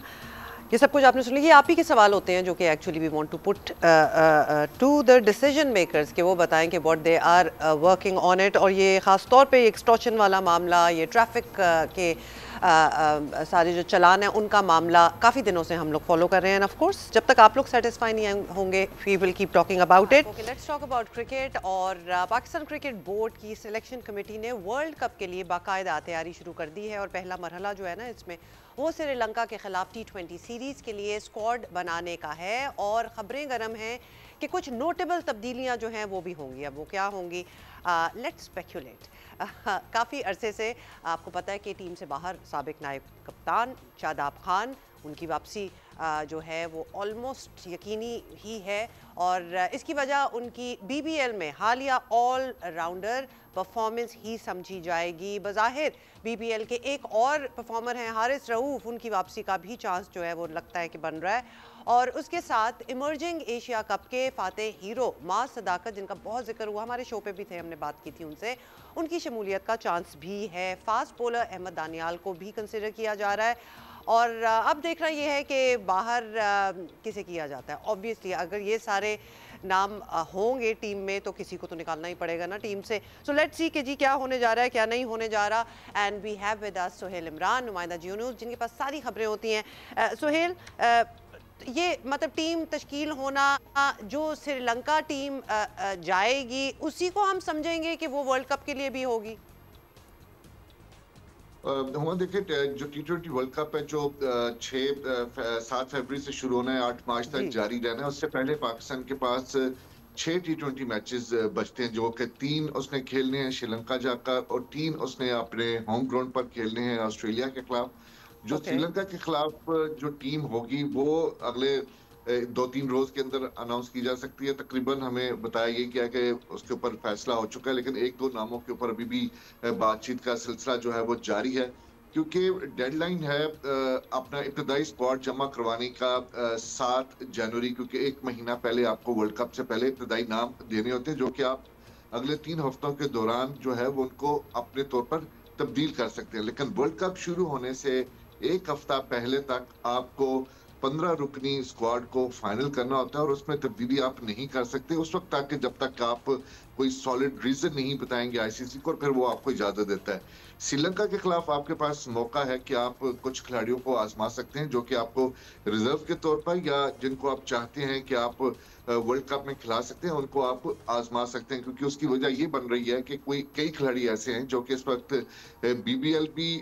ये सब कुछ आपने सुन लिया। आप ही के सवाल होते हैं जो कि actually we want to put to the decision makers, कि वो बताएं कि what they are working on it. और ये ख़ास तौर पे एक्सटॉर्शन वाला मामला, ये ट्रैफिक के सारे जो चलान है उनका मामला काफ़ी दिनों से हम लोग फॉलो कर रहे हैं। ऑफ कोर्स जब तक आप लोग सेटिस्फाई नहीं होंगे, we will keep talking about it. Okay, let's talk about cricket. और पाकिस्तान क्रिकेट बोर्ड की सिलेक्शन कमेटी ने वर्ल्ड कप के लिए बाकायदा तैयारी शुरू कर दी है, और पहला मरहला जो है ना इसमें वो श्रीलंका के खिलाफ T20 सीरीज़ के लिए स्क्वाड बनाने का है। और ख़बरें गर्म हैं कि कुछ नोटेबल तब्दीलियां जो हैं वो भी होंगी। अब वो क्या होंगी, लेट्स स्पेक्युलेट। काफ़ी अरसे से आपको पता है कि टीम से बाहर साबिक नायब कप्तान शादाब खान, उनकी वापसी जो है वो ऑलमोस्ट यकीनी ही है, और इसकी वजह उनकी BBL में हालिया ऑल राउंडर परफॉर्मेंस ही समझी जाएगी। बज़ाहिर BBL के एक और परफॉर्मर हैं हारिस रऊफ, उनकी वापसी का भी चांस जो है वो लगता है कि बन रहा है। और उसके साथ इमर्जिंग एशिया कप के फातेह हीरो मास सदाकत, जिनका बहुत जिक्र हुआ, हमारे शो पे भी थे, हमने बात की थी उनसे, उनकी शमूलियत का चांस भी है। फास्ट बॉलर अहमद दानियाल को भी कंसिडर किया जा रहा है। और अब देखना ये है कि बाहर किसे किया जाता है। ऑब्वियसली अगर ये सारे नाम होंगे टीम में तो किसी को तो निकालना ही पड़ेगा ना टीम से। सो लेट्स सी कि जी क्या होने जा रहा है, क्या नहीं होने जा रहा। And we have with us Suhail Imran, नुमाइंदा जियो न्यूज़, जिनके पास सारी खबरें होती हैं। सुहेल, ये मतलब टीम तश्कील होना, जो श्रीलंका टीम जाएगी उसी को हम समझेंगे कि वो वर्ल्ड कप के लिए भी होगी? देखिए, जो T20 वर्ल्ड कप है जो 7 फरवरी से शुरू होना है, 8 मार्च तक जारी रहना है। उससे पहले पाकिस्तान के पास 6 T20 मैचेस बचते हैं, जो कि 3 उसने खेलने हैं श्रीलंका जाकर और 3 उसने अपने होम ग्राउंड पर खेलने हैं ऑस्ट्रेलिया के खिलाफ। जो श्रीलंका के खिलाफ जो टीम होगी वो अगले 2-3 रोज के अंदर अनाउंस की जा सकती है। तकरीबन हमें बताया गया कि उसके ऊपर फैसला हो चुका है, लेकिन 1-2 नामों के ऊपर अभी भी बातचीत का सिलसिला जो है वो जारी है, क्योंकि डेडलाइन है अपना इब्तदाई स्क्वाड जमा करवाने का 7 जनवरी, क्योंकि 1 महीना पहले आपको वर्ल्ड कप से पहले इब्तदाई नाम देने होते हैं, जो कि आप अगले 3 हफ्तों के दौरान जो है वो उनको अपने तौर पर तब्दील कर सकते हैं। लेकिन वर्ल्ड कप शुरू होने से एक हफ्ता पहले तक आपको 15 रुकनी स्क्वाड को फाइनल करना होता है और उसमें तब्दीली आप नहीं कर सकते उस वक्त तक जब तक आप कोई सॉलिड रीजन नहीं बताएंगे आईसीसी को, और फिर वो आपको इजाजत देता है। श्रीलंका के खिलाफ आपके पास मौका है कि आप कुछ खिलाड़ियों को आजमा सकते हैं जो कि आपको रिजर्व के तौर पर या जिनको आप चाहते हैं कि आप वर्ल्ड कप में खिला सकते हैं, उनको आप आजमा सकते हैं, क्योंकि उसकी वजह ये बन रही है कि कई खिलाड़ी ऐसे हैं जो कि इस वक्त बीबीएल भी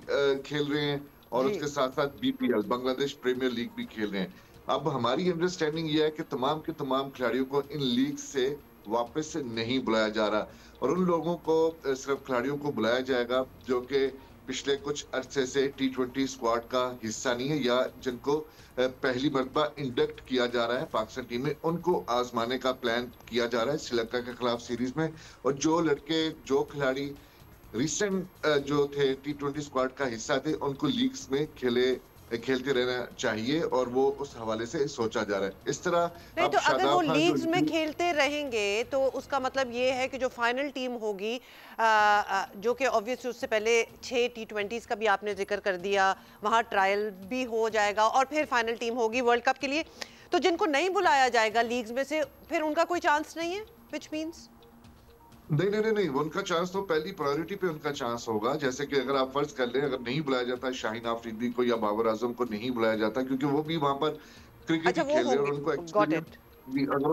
खेल रहे हैं और जी। उसके साथ साथ बीपीएल बांग्लादेश प्रीमियर लीग भी खेल रहे हैं। अब हमारी अंडरस्टैंडिंग ये है कि तमाम के तमाम खिलाड़ियों को इन लीग से वापस नहीं बुलाया जा रहा और उन लोगों को सिर्फ खिलाड़ियों को बुलाया जाएगा जो कि पिछले कुछ अरसे से T20 स्क्वाड का हिस्सा नहीं है या जिनको पहली मर्तबा इंडक्ट किया जा रहा है पाकिस्तान टीम में, उनको आजमाने का प्लान किया जा रहा है श्रीलंका के खिलाफ सीरीज में। और जो खिलाड़ी रिसेंट जो थे T20 स्क्वाड का हिस्सा थे, उनको लीग्स में खेलते रहना चाहिए और वो उस हवाले से सोचा जा रहा है। इस तरह नहीं, अब तो अगर वो शादाब खान लीग्स में जो खेलते रहेंगे तो उसका मतलब ये है कि जो फाइनल टीम होगी, जो कि ऑब्वियसली उससे पहले 6 T20s का भी आपने जिक्र कर दिया, वहाँ ट्रायल भी हो जाएगा और फिर फाइनल टीम होगी वर्ल्ड कप के लिए, तो जिनको नहीं बुलाया जाएगा लीग्स में से फिर उनका कोई चांस नहीं है, व्हिच मींस नहीं, उनका चांस तो पहली प्रायोरिटी पे उनका चांस होगा। जैसे कि अगर आप फर्ज कर लें, अगर नहीं बुलाया जाता शाहीन आफरीदी को या बाबर आजम को नहीं बुलाया जाता, क्योंकि वो भी वहां पर क्रिकेट अच्छा ही वो खेल रहे हैं और उनको होंगे, गॉट एक्सपीरियंस इट। भी, अगर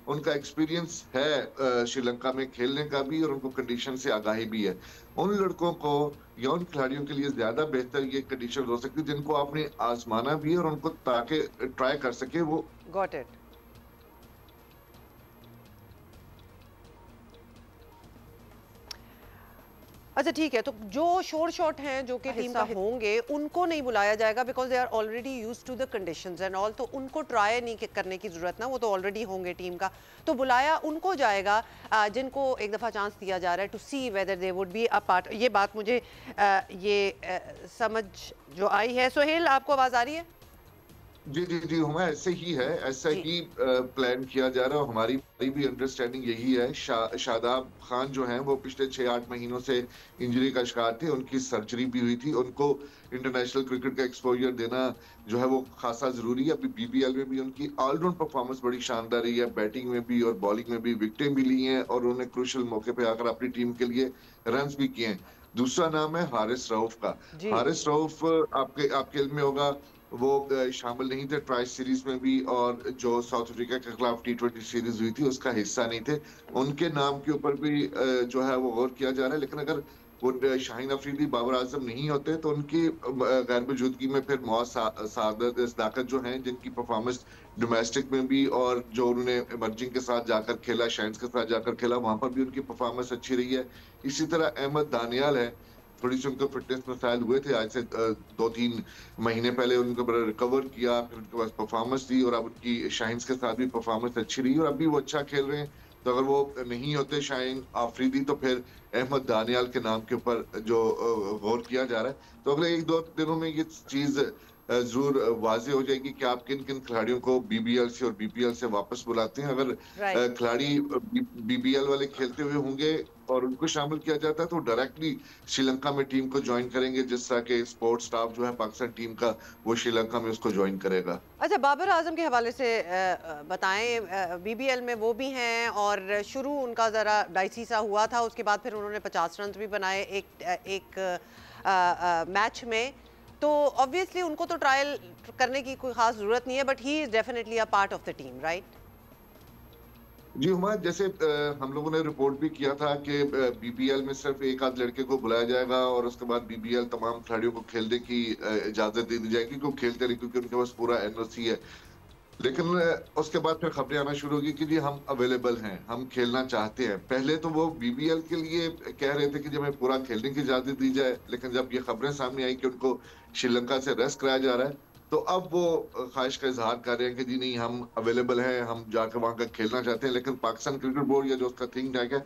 उनका एक्सपीरियंस है श्रीलंका में खेलने का भी और उनको कंडीशन से आगाही भी है, उन लड़कों को या उन खिलाड़ियों के लिए ज्यादा बेहतर ये कंडीशन हो सकती है जिनको आपने आजमाना भी है और उनको ताकि ट्राई कर सके वो। Got it. अच्छा ठीक है, तो जो शोर शॉट हैं जो कि टीम का होंगे उनको नहीं बुलाया जाएगा because they are already used to the conditions and all, तो उनको ट्राई नहीं करने की जरूरत ना, वो तो ऑलरेडी होंगे टीम का, तो बुलाया उनको जाएगा जिनको एक दफ़ा चांस दिया जा रहा है to see whether they would be a part. ये बात मुझे समझ जो आई है। सोहेल, आपको आवाज़ आ रही है? जी हमें ऐसे ही है, ऐसा जी। ही प्लान किया जा रहा है। हमारी हमारी भी अंडरस्टैंडिंग यही है। शादाब खान जो हैं वो पिछले 6-8 महीनों से इंजरी का शिकार थे, उनकी सर्जरी भी हुई थी, उनको इंटरनेशनल क्रिकेट का एक्सपोजर देना जो है वो खासा जरूरी है। अभी बीबीएल में भी उनकी ऑलराउंड परफॉर्मेंस बड़ी शानदार रही है, बैटिंग में भी और बॉलिंग में भी विकेटें भी ली हैं और उन्होंने क्रूशियल मौके पे आकर अपनी टीम के लिए रन्स भी किए हैं। दूसरा नाम है हारिस रऊफ का। जी। हारिस रऊफ आपके इल्म में होगा, वो शामिल नहीं थे ट्राई सीरीज में भी और जो साउथ अफ्रीका के खिलाफ T20 सीरीज हुई थी उसका हिस्सा नहीं थे। उनके नाम के ऊपर भी जो है वो गौर किया जा रहा है, लेकिन अगर वो शाहीन अफरीदी बाबर आजम नहीं होते तो उनकी गैर मौजूदगी में फिर मोहम्मद सादत सदाकत जो हैं, जिनकी परफॉर्मेंस डोमेस्टिक में भी और जो उन्होंने इमर्जिंग के साथ जाकर खेला, शाइन्स के साथ जाकर खेला, वहां पर भी उनकी परफॉर्मेंस अच्छी रही है। इसी तरह अहमद दानियाल है, थोड़ी सी उनको फिटनेस मसाइल हुए थे, आज से 2-3 महीने पहले उनको बड़ा रिकवर किया, फिर उनके पास परफॉर्मेंस थी और अब उनकी शाहीन के साथ भी परफॉर्मेंस अच्छी रही और अभी वो अच्छा खेल रहे हैं। तो अगर वो नहीं होते शाहीन आफरीदी तो फिर अहमद दानियाल के नाम के ऊपर जो गौर किया जा रहा है। तो अगले 1-2 दिनों में ये चीज जरूर वाजे हो जाएगी कि आप किन किन खिलाड़ियों को बीबीएल से और बीपीएल से वापस बुलाते हैं। अगर राइट। खिलाड़ी बीबीएल वाले खेलते हुए होंगे और उनको शामिल किया जाता है तो डायरेक्टली श्रीलंका में टीम को ज्वाइन करेंगे, जिस तरह के स्पोर्ट्स स्टाफ जो है पाकिस्तान टीम का वो श्रीलंका में उसको ज्वाइन करेगा। अच्छा, बाबर आजम के हवाले से बताएं, बीबीएल में वो भी हैं और शुरू उनका ज़रा डाइसी सा हुआ था, उसके बाद फिर उन्होंने 50 रन भी बनाए एक मैच में, तो ऑब्वियसली उनको तो ट्रायल करने की कोई खास ज़रूरत नहीं है, but he is definitely a part of the team, right? जी हुमायूं, जैसे हम लोगों ने रिपोर्ट भी किया था कि बीबीएल में सिर्फ एक आध लड़के को बुलाया जाएगा और उसके बाद बीबीएल तमाम खिलाड़ियों को खेलने की इजाजत दे दी जाएगी, क्योंकि खेलते नहीं, क्योंकि उनके पास पूरा एनओसी है। लेकिन उसके बाद फिर खबरें आना शुरू होगी कि जी हम अवेलेबल हैं, हम खेलना चाहते हैं। पहले तो वो बीबीएल के लिए कह रहे थे कि जब हमें पूरा खेलने की इजाजत दी जाए, लेकिन जब ये खबरें सामने आई कि उनको श्रीलंका से रेस्ट कराया जा रहा है तो अब वो ख्वाहिश का इजहार कर रहे हैं कि जी नहीं, हम अवेलेबल हैं, हम जाकर वहां का खेलना चाहते हैं। लेकिन पाकिस्तान क्रिकेट बोर्ड या जो उसका थिंक टैंक है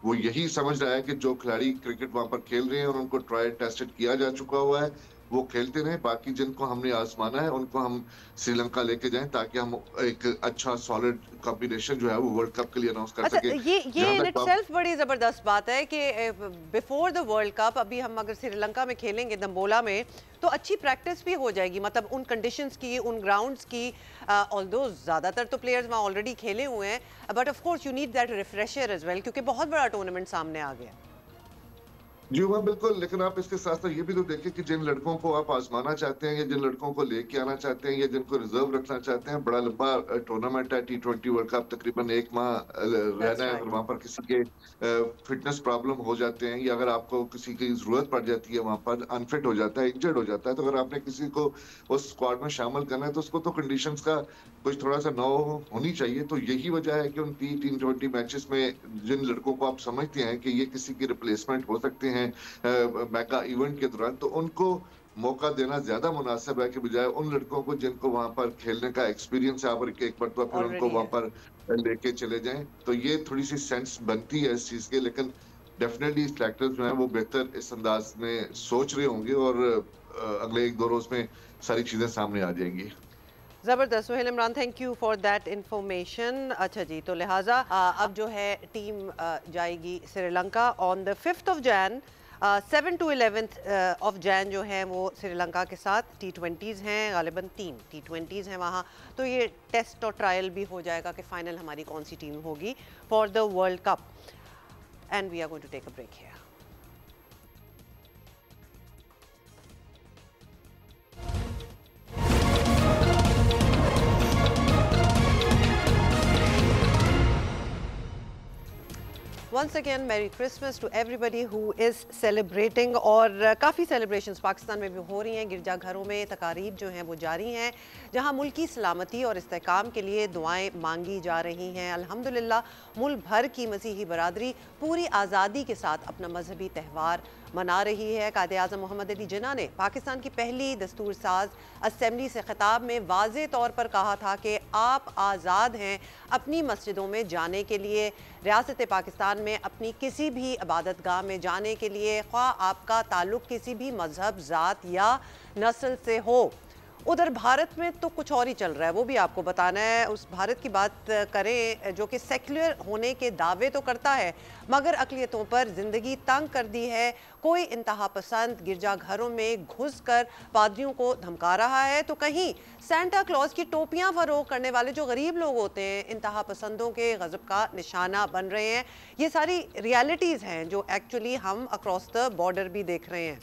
वो यही समझ रहा है कि जो खिलाड़ी क्रिकेट वहां पर खेल रहे हैं और उनको ट्राई टेस्टेड किया जा चुका हुआ है, वो खेलते रहें, बाकी जिनको हमने आजमाना है उनको हम श्रीलंका लेके जाएं ताकि हम एक अच्छा सॉलिड कॉम्बिनेशन जो है वो वर्ल्ड कप के लिए अनाउंस कर अच्छा, सके। ये इन इटसेल्फ बड़ी ज़बरदस्त बात है कि बिफोर द वर्ल्ड कप अभी हम अगर श्रीलंका में खेलेंगे दम्बोला में तो अच्छी प्रैक्टिस भी हो जाएगी, मतलब उन कंडीशंस की, उन ग्राउंड्स की। ऑल्दो ज़्यादातर तो प्लेयर्स वहाँ ऑलरेडी खेले हुए हैं, but of course you need that refresher as well, क्योंकि बहुत बड़ा टूर्नामेंट सामने आ गया। जी हाँ, बिल्कुल। लेकिन आप इसके साथ साथ ये भी तो देखें कि जिन लड़कों को आप आजमाना चाहते हैं या जिन लड़कों को लेके आना चाहते हैं या जिनको रिजर्व रखना चाहते हैं, बड़ा लंबा टूर्नामेंट है T20 वर्ल्ड कप, तकरीबन 1 माह रहना है। अगर वहां पर किसी के फिटनेस प्रॉब्लम हो जाते हैं या अगर आपको किसी की जरूरत पड़ जाती है, वहां पर अनफिट हो जाता है, इंजर्ड हो जाता है, तो अगर आपने किसी को उस स्क्वाड में शामिल करना है तो उसको तो कंडीशंस का कुछ थोड़ा सा नौ होनी चाहिए। तो यही वजह है कि उन T20 मैचेस में जिन लड़कों को आप समझते हैं कि ये किसी की रिप्लेसमेंट हो सकते हैं मेगा इवेंट के दौरान, तो उनको मौका देना ज्यादा मुनासिब है कि बजाय उन लड़कों को जिनको वहां पर खेलने का एक्सपीरियंस है, और एक बार तो फिर उनको वहां पर लेके चले जाएं। तो ये थोड़ी सी सेंस बनती है इस चीज के, लेकिन डेफिनेटली सिलेक्टर्स जो हैं वो बेहतर इस अंदाज में सोच रहे होंगे और अगले 1-2 रोज में सारी चीजें सामने आ जाएंगी। ज़बरदस्त। Sohail Imran, thank you for that information. अच्छा जी, तो लिहाजा अब जो है टीम जाएगी Sri Lanka on the 5th of Jan, 7 to 11th of Jan जो है वो श्रीलंका के साथ T20s हैं, गालिबन 3 T20s हैं वहाँ। तो ये टेस्ट और ट्रायल भी हो जाएगा कि फाइनल हमारी कौन सी टीम होगी for the world cup. And we are going to take a break here. Once again, Merry Christmas to everybody who is celebrating। और काफ़ी सेलिब्रेशंस पाकिस्तान में भी हो रही हैं, गिरजाघरों में तकारीब जो हैं वो जारी हैं, जहां मुल्की सलामती और इस्तेहकाम के लिए दुआएं मांगी जा रही हैं। अल्हम्दुलिल्लाह मुल्क भर की मसीही बरादरी पूरी आज़ादी के साथ अपना मजहबी त्यौहार मना रही है। कायदे-ए-आज़म मोहम्मद अली जिन्ना ने पाकिस्तान की पहली दस्तूर साज असम्बली से खिताब में वाज़े तौर पर कहा था कि आप आज़ाद हैं अपनी मस्जिदों में जाने के लिए, रियासत पाकिस्तान में अपनी किसी भी इबादत गाह में जाने के लिए, ख्वाह आपका ताल्लुक़ किसी भी मजहब, ज़ात या नस्ल से हो। उधर भारत में तो कुछ और ही चल रहा है, वो भी आपको बताना है। उस भारत की बात करें जो कि सेक्युलर होने के दावे तो करता है मगर अक़लियतों पर ज़िंदगी तंग कर दी है। कोई इंतहा पसंद गिरजाघरों में घुसकर पादरियों को धमका रहा है, तो कहीं सेंटा क्लॉज की टोपियां फरोख्त करने वाले जो गरीब लोग होते हैं इंतहा पसंदों के गज़ब का निशाना बन रहे हैं। ये सारी रियलिटीज़ हैं जो एक्चुअली हम अक्रॉस द बॉर्डर भी देख रहे हैं।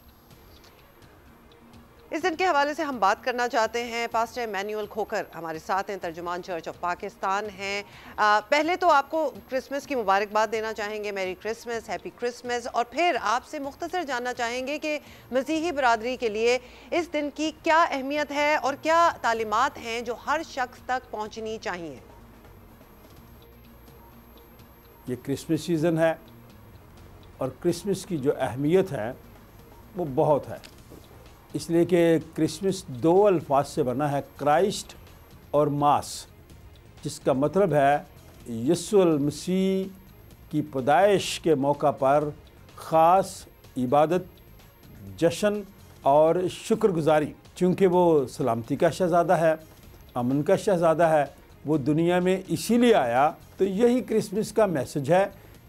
इस दिन के हवाले से हम बात करना चाहते हैं। पास्टर इमैनुअल खोखर हमारे साथ हैं, तर्जुमान चर्च ऑफ पाकिस्तान हैं। पहले तो आपको क्रिसमस की मुबारकबाद देना चाहेंगे, मैरी क्रिसमस, हैप्पी क्रिसमस, और फिर आपसे मुख्तसर जानना चाहेंगे कि मसीही बरादरी के लिए इस दिन की क्या अहमियत है और क्या तालीमात हैं जो हर शख्स तक पहुँचनी चाहिए। ये क्रिसमस सीज़न है और क्रिसमस की जो अहमियत है वो बहुत है, इसलिए कि क्रिसमस 2 अल्फाज से बना है, क्राइस्ट और मास, जिसका मतलब है यीशु मसीह की पैदाइश के मौका पर ख़ास इबादत, जश्न और शुक्रगुजारी। चूँकि वो सलामती का शहज़ादा है, अमन का शहज़ादा है, वो दुनिया में इसीलिए आया। तो यही क्रिसमस का मैसेज है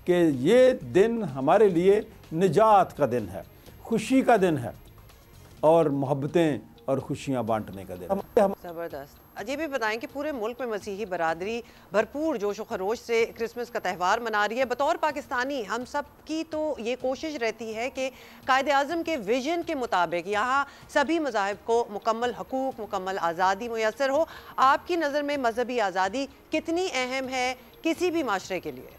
कि ये दिन हमारे लिए निजात का दिन है, खुशी का दिन है और मोहब्बतें और खुशियाँ बांटने का दिन। ज़बरदस्त। अजय भी बताएं कि पूरे मुल्क में मसीही बरादरी भरपूर जोश व खरोश से क्रिसमस का त्यौहार मना रही है। बतौर पाकिस्तानी हम सब की तो ये कोशिश रहती है कि कायदे-आज़म के विजन के मुताबिक यहाँ सभी मज़ाहिब को मुकम्मल हकूक़, मुकम्मल आज़ादी मुयस्सर हो। आपकी नज़र में मजहबी आज़ादी कितनी अहम है किसी भी माशरे के लिए?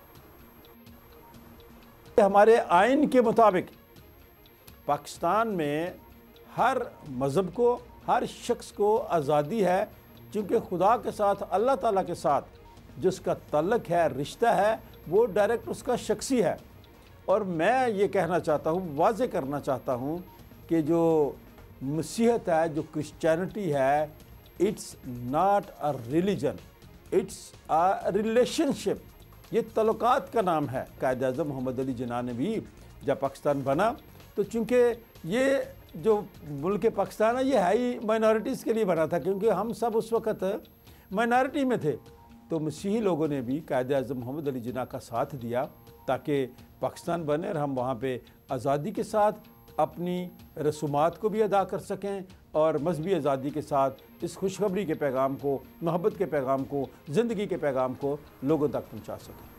हमारे आइन के मुताबिक पाकिस्तान में हर मज़हब को, हर शख्स को आज़ादी है, क्योंकि खुदा के साथ, अल्लाह ताला के साथ जो उसका ताल्लुक़ है, रिश्ता है, वो डायरेक्ट उसका शख्सी है। और मैं ये कहना चाहता हूँ, वाज़े करना चाहता हूँ कि जो मसीहत है, जो क्रिश्चियनिटी है, it's not a religion, it's a relationship. ये तल्लुकात का नाम है। कायदे-ए-आज़म मोहम्मद अली जिन्ना ने भी जब पाकिस्तान बना तो चूँकि ये जो मुल्क पाकिस्तान है ये है ही माइनॉरिटीज़ के लिए बना था, क्योंकि हम सब उस वक़्त माइनॉरिटी में थे। तो मसीही लोगों ने भी कायद-ए-आज़म मोहम्मद अली जिन्ना का साथ दिया ताकि पाकिस्तान बने और हम वहाँ पे आज़ादी के साथ अपनी रसूमात को भी अदा कर सकें और मजहबी आज़ादी के साथ इस खुशखबरी के पैगाम को, मोहब्बत के पैगाम को, ज़िंदगी के पैगाम को लोगों तक पहुँचा सकें।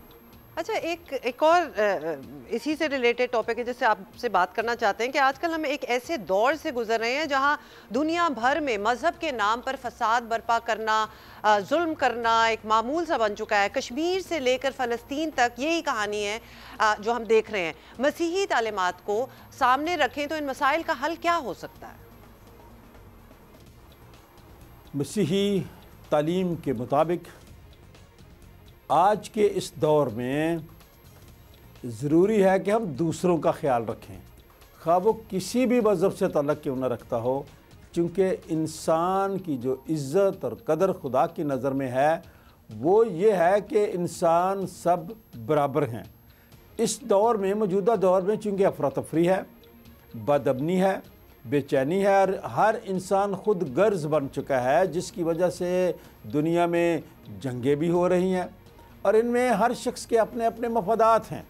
अच्छा, एक और इसी से रिलेटेड टॉपिक है जिससे आपसे बात करना चाहते हैं कि आजकल हम एक ऐसे दौर से गुजर रहे हैं जहां दुनिया भर में मज़हब के नाम पर फसाद बर्पा करना, जुल्म करना एक मामूल सा बन चुका है। कश्मीर से लेकर फ़लस्तीन तक यही कहानी है जो हम देख रहे हैं। मसीही तालीमात को सामने रखें तो इन मसाइल का हल क्या हो सकता है? मसीही तालीम के मुताबिक आज के इस दौर में ज़रूरी है कि हम दूसरों का ख्याल रखें, ख़्वाह वो किसी भी मज़हब से तल्लुक़ क्यों न रखता हो, क्योंकि इंसान की जो इज़्ज़त और कदर खुदा की नज़र में है वो ये है कि इंसान सब बराबर हैं। इस दौर में, मौजूदा दौर में, चूँकि अफरा तफरी है, बदअमनी है, बेचैनी है और हर इंसान खुद गर्ज बन चुका है, जिसकी वजह से दुनिया में जंगें भी हो रही हैं और इनमें हर शख्स के अपने अपने मफादात हैं।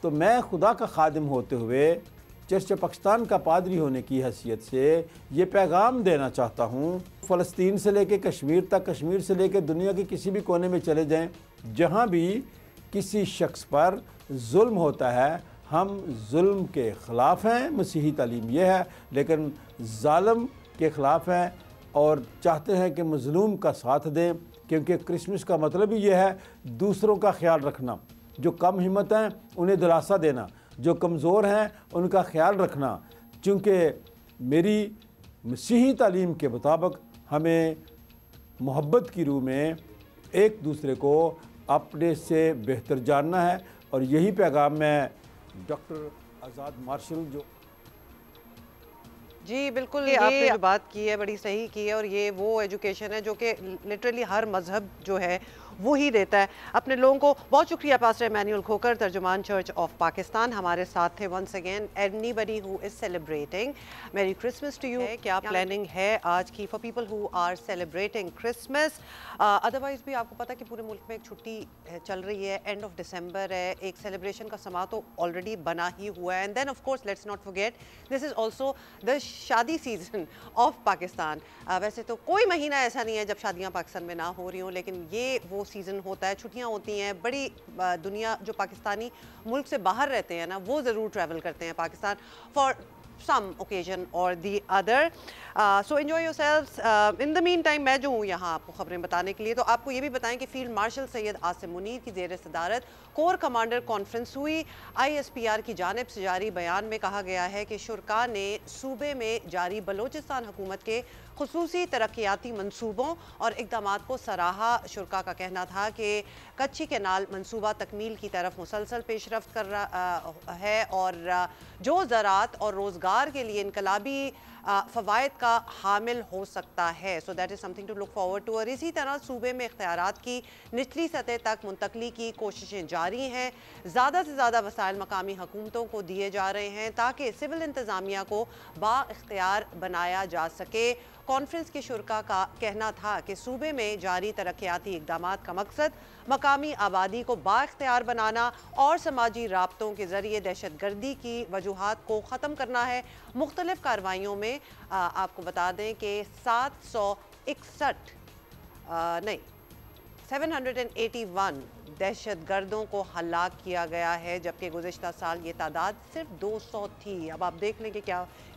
तो मैं खुदा का खादिम होते हुए चर्च पाकिस्तान का पादरी होने की हैसियत से ये पैगाम देना चाहता हूँ, फ़लस्तीन से लेकर कश्मीर तक, कश्मीर से लेकर दुनिया के किसी भी कोने में चले जाएं, जहाँ भी किसी शख्स पर जुल्म होता है, हम जुल्म के ख़िलाफ़ हैं, मसीही तालीम ये है, लेकिन ज़ालिम के ख़िलाफ़ हैं और चाहते हैं कि मज़लूम का साथ दें, क्योंकि क्रिसमस का मतलब ही ये है दूसरों का ख्याल रखना। जो कम हिम्मत हैं उन्हें दिलासा देना, जो कमज़ोर हैं उनका ख्याल रखना। चूँकि मेरी मसीही तालीम के मुताबिक हमें मोहब्बत की रूह में एक दूसरे को अपने से बेहतर जानना है और यही पैगाम मैं डॉक्टर आज़ाद मार्शल जो जी बिल्कुल, ये आपने जो बात की है बड़ी सही की है और ये वो एजुकेशन है जो कि लिटरली हर मज़हब जो है वो ही देता है अपने लोगों को। बहुत शुक्रिया पास्टर इमैनुअल खोकर, तर्जुमान चर्च ऑफ पाकिस्तान, हमारे साथ थे। Once again, anybody who is celebrating merry Christmas to you. क्या प्लानिंग है आज की for people who are celebrating Christmas? Otherwise भी आपको पता है कि पूरे मुल्क में एक छुट्टी चल रही है, एंड ऑफ दिसंबर है, एक सेलिब्रेशन का समा तो ऑलरेडी बना ही हुआ है। And then of course let's not forget this is also the shaadi season of Pakistan. वैसे तो कोई महीना ऐसा नहीं है जब शादियाँ पाकिस्तान में ना हो रही हों, लेकिन ये वो सीज़न होता है, छुट्टियाँ होती हैं। बड़ी दुनिया जो पाकिस्तानी मुल्क से बाहर रहते हैं ना, वो ज़रूर ट्रैवल करते हैं Pakistan for some occasion or the other. So enjoy yourselves. In the meantime, मैं जो हूँ यहाँ आपको खबरें बताने के लिए, तो आपको ये भी बताएं कि फील्ड मार्शल सैयद आसिम मुनीर की ज़ेर सदारत कोर कमांडर कॉन्फ्रेंस हुई। ISPR की जानिब से जारी बयान में कहा गया है कि शुरा ने सूबे में जारी बलोचिस्तान हुकूमत के खुसूसी तरक्याती मनसूबों और इकदाम को सराहा। शुरा का कहना था कि कच्ची कैनाल मनसूबा तकमील की तरफ मुसलसल पेशरफ्त कर रहा है और जो ज़राअत और रोज़गार के लिए इनकलाबी फ़वाइद का हामिल हो सकता है। So that is something to look forward to. और इसी तरह सूबे में इख्तियारात की निचली सतह तक मुंतकली की कोशिशें जारी हैं। ज़्यादा से ज़्यादा वसाइल मकामी हुकूमतों को दिए जा रहे हैं ताकि सिविल इंतज़ामिया को बाइख्तियार बनाया जा सके। कॉन्फ्रेंस के शुरा का कहना था कि सूबे में जारी तरक्याती इकदाम का मकसद मकामी आबादी को बाइख्तियार बनाना और समाजी राब्तों के ज़रिए दहशत गर्दी की वजूहात को ख़त्म करना है। मुख्तलिफ कार्रवाइयों में आपको बता दें कि 781 दहशत गर्दों को हलाक किया गया है, जबकि गुज़िश्ता साल ये तादाद सिर्फ 200 थी। अब आप देख लें कि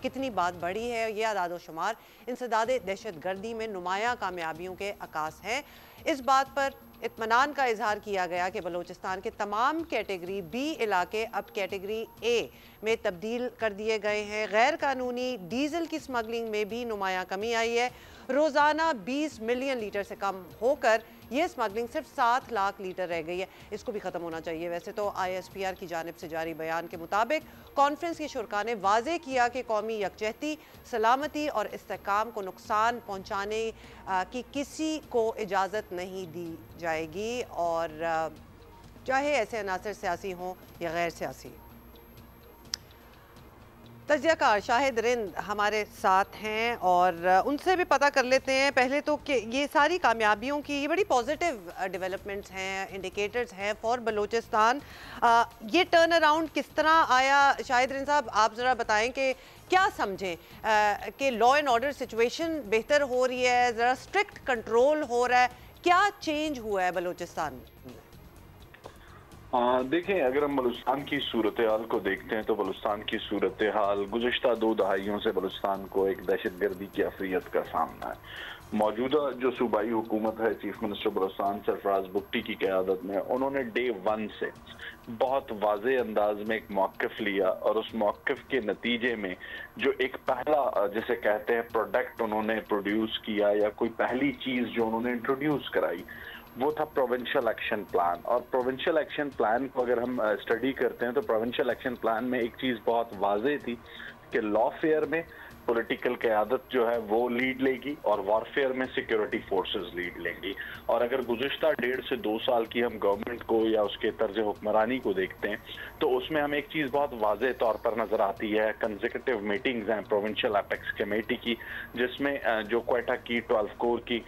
कितनी बात बढ़ी है। ये आदाद शुमार इंसदाद दहशत गर्दी में नुमायाँ कामयाबियों के अकास हैं। इस बात पर इत्मीनान का इजहार किया गया कि बलूचिस्तान के तमाम कैटेगरी B इलाके अब कैटेगरी A में तब्दील कर दिए गए हैं। गैर कानूनी डीजल की स्मगलिंग में भी नुमायाँ कमी आई है। रोज़ाना 20 मिलियन लीटर से कम होकर ये स्मगलिंग सिर्फ 7 लाख लीटर रह गई है। इसको भी ख़त्म होना चाहिए। वैसे तो ISPR की जानिब से जारी बयान के मुताबिक कॉन्फ्रेंस के शुरा ने वाज़े किया कि कौमी यकजहती, सलामती और इस्तेहकाम को नुकसान पहुँचाने की किसी को इजाज़त नहीं दी जाएगी, और चाहे ऐसे अनासर सियासी हों या गैर सियासी। तजियाकार शाहिद रिंद हमारे साथ हैं और उनसे भी पता कर लेते हैं पहले तो कि ये सारी कामयाबियों की ये बड़ी पॉजिटिव डेवलपमेंट हैं, इंडिकेटर्स हैं फॉर बलूचिस्तान। ये टर्न अराउंड किस तरह आया? शाहिद रिंद साहब, आप ज़रा बताएं कि क्या समझें कि लॉ एंड ऑर्डर सिचुएशन बेहतर हो रही है, ज़रा स्ट्रिक्ट कंट्रोल हो रहा है, क्या चेंज हुआ है बलूचिस्तान में? देखें, अगर हम बलूचिस्तान की सूरत हाल को देखते हैं तो बलूचिस्तान की सूरत हाल गुज़िश्ता 2 दहाइयों से बलूचिस्तान को एक दहशतगर्दी की अफरियत का सामना है। मौजूदा जो सूबाई हुकूमत है, चीफ मिनिस्टर बलूचिस्तान सरफराज बुगटी की क़यादत में, उन्होंने डे 1 से बहुत वाज़े अंदाज में एक मौक़िफ़ लिया और उस मौक़िफ़ के नतीजे में जो एक पहला जिसे कहते हैं प्रोडक्ट उन्होंने प्रोड्यूस किया या कोई पहली चीज़ जो उन्होंने इंट्रोड्यूस कराई वो था प्रोविंशियल एक्शन प्लान। और प्रोविंशियल एक्शन प्लान को अगर हम स्टडी करते हैं तो प्रोविंशियल एक्शन प्लान में एक चीज़ बहुत वाज़े थी कि लॉफेयर में पॉलिटिकल क़यादत जो है वो लीड लेगी और वॉरफेयर में सिक्योरिटी फोर्सेस लीड लेंगी। और अगर गुज़िश्ता 1.5 से 2 साल की हम गवर्नमेंट को या उसके तर्ज हुक्मरानी को देखते हैं तो उसमें हमें एक चीज़ बहुत वाज़े तौर पर नज़र आती है। कंसेक्यूटिव मीटिंग्स हैं प्रोविंशियल एपेक्स कमेटी की, जिसमें जो क्वेटा की 12 कोर की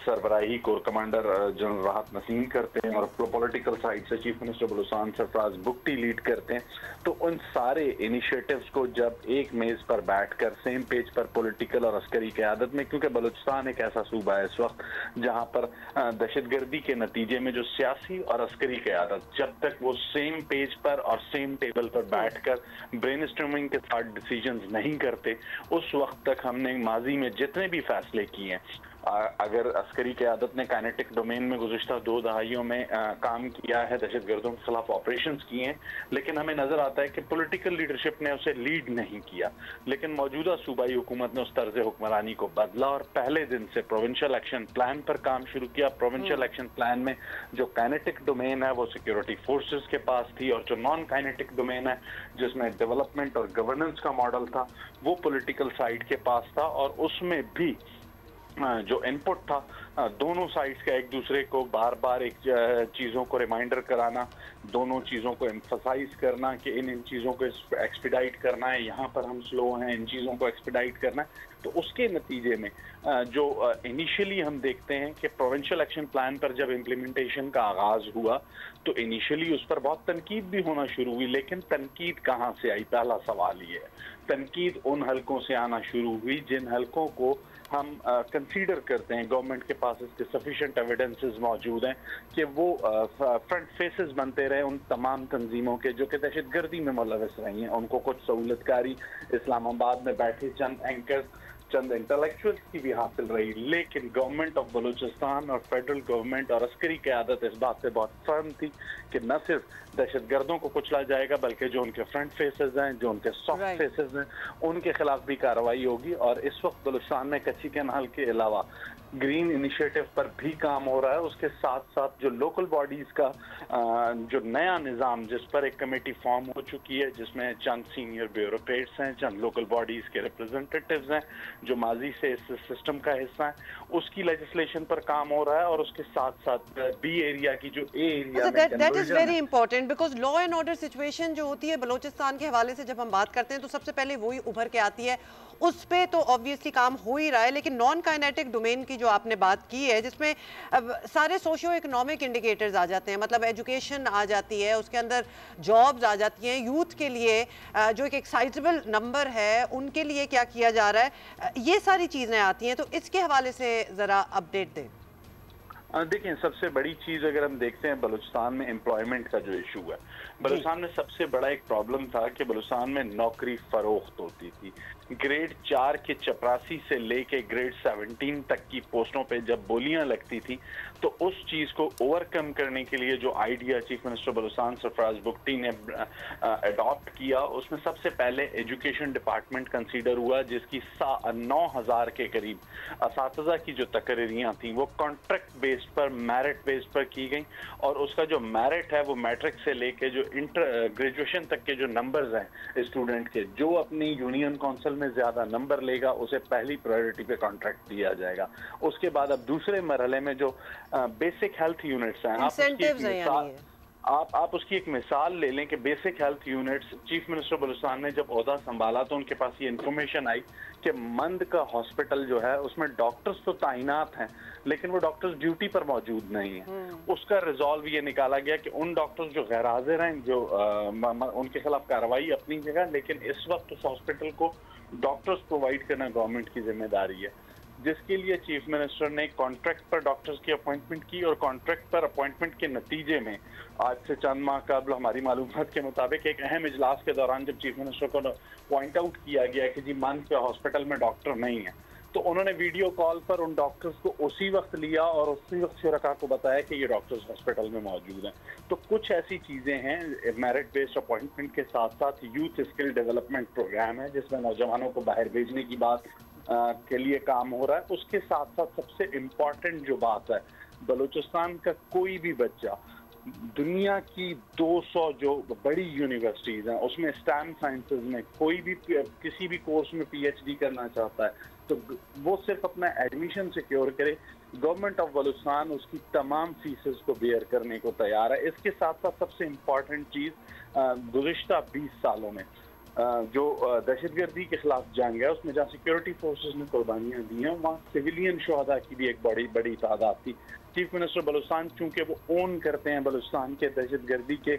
सरबराही कोर कमांडर जनरल राहत नसीम करते हैं और पॉलिटिकल साइड से chief minister Balochistan Sarfaraz Bugti lead करते हैं। तो उन सारे इनिशिएटिव्स को जब एक मेज़ पर बैठ सेम पेज पर पॉलिटिकल और अस्करी क़यादत में, क्योंकि बलूचिस्तान एक ऐसा सूबा है इस वक्त जहां पर दहशतगर्दी के नतीजे में जो सियासी और अस्करी क़यादत जब तक वो सेम पेज पर और सेम टेबल पर बैठकर ब्रेनस्टॉर्मिंग के साथ डिसीजंस नहीं करते, उस वक्त तक हमने माजी में जितने भी फैसले किए हैं, अगर अस्करी क़यादत ने काइनेटिक डोमेन में गुज़िश्ता 2 दहाइयों में काम किया है, दहशतगर्दों के खिलाफ ऑपरेशंस किए हैं, लेकिन हमें नजर आता है कि पॉलिटिकल लीडरशिप ने उसे लीड नहीं किया। लेकिन मौजूदा सूबाई हुकूमत ने उस तर्ज हुक्मरानी को बदला और पहले दिन से प्रोविंशियल एक्शन प्लान पर काम शुरू किया। प्रोविंशियल एक्शन प्लान में जो काइनेटिक डोमेन है वो सिक्योरिटी फोर्सेस के पास थी और जो नॉन काइनेटिक डोमेन है जिसमें डेवलपमेंट और गवर्नेंस का मॉडल था वो पॉलिटिकल साइड के पास था। और उसमें भी जो इनपुट था दोनों साइड्स का एक दूसरे को बार बार एक चीज़ों को रिमाइंडर कराना, दोनों चीज़ों को एम्फसाइज करना कि इन चीज़ों को एक्सपीडाइट करना है, यहाँ पर हम स्लो हैं, इन चीज़ों को एक्सपीडाइट करना है। तो उसके नतीजे में जो इनिशियली हम देखते हैं कि प्रोविंशियल एक्शन प्लान पर जब इम्प्लीमेंटेशन का आगाज़ हुआ तो इनिशियली उस पर बहुत तनकीद भी होना शुरू हुई, लेकिन तनकीद कहाँ से आई? पहला सवाल ये है। तनकीद उन हलकों से आना शुरू हुई जिन हलकों को हम कंसीडर करते हैं गवर्नमेंट के पास इसके सफिशिएंट एविडेंसेस मौजूद हैं कि वो फ्रंट फेसेस बनते रहे उन तमाम तंजीमों के जो कि दहशतगर्दी में मुलविस रही हैं। उनको कुछ सहूलतकारी इस्लामाबाद में बैठे चंद एंकर्स, चंद इंटेलेक्चुअल्स की भी हासिल रही, लेकिन गवर्नमेंट ऑफ बलूचिस्तान और फेडरल गवर्नमेंट और अस्करी क़यादत इस बात से बहुत फर्म थी कि न सिर्फ दहशतगर्दों को कुचला जाएगा बल्कि जो उनके फ्रंट फेसेस हैं, जो उनके सॉफ्ट फेसेस हैं, उनके खिलाफ भी कार्रवाई होगी। और इस वक्त बलूचिस्तान में कच्ची कैनाल के अलावा ग्रीन इनिशिएटिव पर भी काम हो रहा है। उसके साथ साथ जो लोकल बॉडीज का जो नया निज़ाम जिस पर एक कमेटी फॉर्म हो चुकी है जिसमें चंद सीनियर ब्यूरोक्रेट्स हैं, चंद लोकल बॉडीज के रिप्रेजेंटेटिव्स हैं जो माजी से इस सिस्टम का हिस्सा है, उसकी लेजिस्लेशन पर काम हो रहा है। और उसके साथ साथ बी एरिया की जो A area that is very important because law and order situation जो होती है बलूचिस्तान के हवाले से जब हम बात करते हैं तो सबसे पहले वही उभर के आती है। उस पे तो ऑब्वियसली काम हो ही रहा है, लेकिन नॉन काइनेटिक डोमेन की जो आपने बात की है जिसमें सारे सोशियो इकोनॉमिक इंडिकेटर्स आ जाते हैं, मतलब एजुकेशन आ जाती है, उसके अंदर जॉब्स आ जाती हैं, यूथ के लिए जो एक साइजेबल नंबर है उनके लिए क्या किया जा रहा है, ये सारी चीज़ें आती हैं। तो इसके हवाले से ज़रा अपडेट दें। देखिए, सबसे बड़ी चीज अगर हम देखते हैं बलूचिस्तान में एम्प्लॉयमेंट का जो इशू है, बलूचिस्तान में सबसे बड़ा एक प्रॉब्लम था कि बलूचिस्तान में नौकरी फरोख्त होती थी। ग्रेड 4 के चपरासी से लेके ग्रेड 17 तक की पोस्टों पे जब बोलियां लगती थी तो उस चीज को ओवरकम करने के लिए जो idea chief minister Balochistan Sarfaraz Bugti ने अडॉप्ट किया उसमें सबसे पहले एजुकेशन डिपार्टमेंट कंसीडर हुआ जिसकी 9,000 के करीब असातिज़ा की जो तकरीरियां थी वो कॉन्ट्रैक्ट बेस्ड पर, मेरिट बेस्ड पर की गई। और उसका जो मेरिट है वो मैट्रिक से लेके जो इंटर ग्रेजुएशन तक के जो नंबर्स हैं स्टूडेंट के, जो अपनी यूनियन काउंसिल में ज्यादा नंबर लेगा उसे पहली प्रायोरिटी पे कॉन्ट्रैक्ट दिया जाएगा। उसके बाद अब दूसरे मरहले में जो बेसिक हेल्थ यूनिट्स हैं, आप उसकी एक मिसाल ले लें कि basic health units, chief minister Balochistan ने जब ओहदा संभाला तो उनके पास ये इन्फॉर्मेशन आई कि मंद का हॉस्पिटल जो है उसमें डॉक्टर्स तो तैनात हैं लेकिन वो डॉक्टर्स ड्यूटी पर मौजूद नहीं है। उसका रिजॉल्व ये निकाला गया कि उन डॉक्टर्स जो गैर हाजिर हैं, जो उनके खिलाफ कार्रवाई अपनी जगह, लेकिन इस वक्त उस हॉस्पिटल को डॉक्टर्स प्रोवाइड करना गवर्नमेंट की जिम्मेदारी है, जिसके लिए चीफ मिनिस्टर ने कॉन्ट्रैक्ट पर डॉक्टर्स की अपॉइंटमेंट की और कॉन्ट्रैक्ट पर अपॉइंटमेंट के नतीजे में आज से चंद माह कबल हमारी मालूमात के मुताबिक एक अहम इजलास के दौरान जब चीफ मिनिस्टर को पॉइंट आउट किया गया कि जी मंद के हॉस्पिटल में डॉक्टर नहीं है, तो उन्होंने वीडियो कॉल पर उन डॉक्टर्स को उसी वक्त लिया और उसी वक्त शुरका को बताया कि ये डॉक्टर्स हॉस्पिटल में मौजूद हैं। तो कुछ ऐसी चीज़ें हैं, मेरिट बेस्ड अपॉइंटमेंट के साथ साथ यूथ स्किल डेवलपमेंट प्रोग्राम है जिसमें नौजवानों को बाहर भेजने की बात के लिए काम हो रहा है। उसके साथ साथ सबसे इम्पॉर्टेंट जो बात है, बलूचिस्तान का कोई भी बच्चा दुनिया की 200 जो बड़ी यूनिवर्सिटीज़ हैं उसमें स्टेम साइंसेज में कोई भी किसी भी कोर्स में पीएचडी करना चाहता है तो वो सिर्फ अपना एडमिशन सिक्योर करे, गवर्नमेंट ऑफ बलूचिस्तान उसकी तमाम फीसेस को बेयर करने को तैयार है। इसके साथ साथ सबसे इम्पॉर्टेंट चीज़ गुज़िश्ता 20 सालों में जो दहशतगर्दी के खिलाफ जंग है उसमें जहाँ सिक्योरिटी फोर्सेस ने कुर्बानियाँ दी हैं वहाँ सिविलियन शोहदा की भी एक बड़ी तादाद थी। चीफ मिनिस्टर बलूचिस्तान चूंकि वो ओन करते हैं बलूचिस्तान के दहशतगर्दी के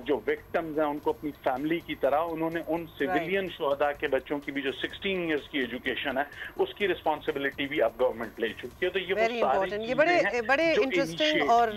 जो विक्टिम्स हैं उनको अपनी फैमिली की तरह, उन्होंने उन सिविलियन शोहदा के बच्चों की भी जो 16 इयर्स की एजुकेशन है उसकी रिस्पॉन्सिबिलिटी भी अब गवर्नमेंट ले चुकी है। तो ये बड़े इंटरेस्टिंग और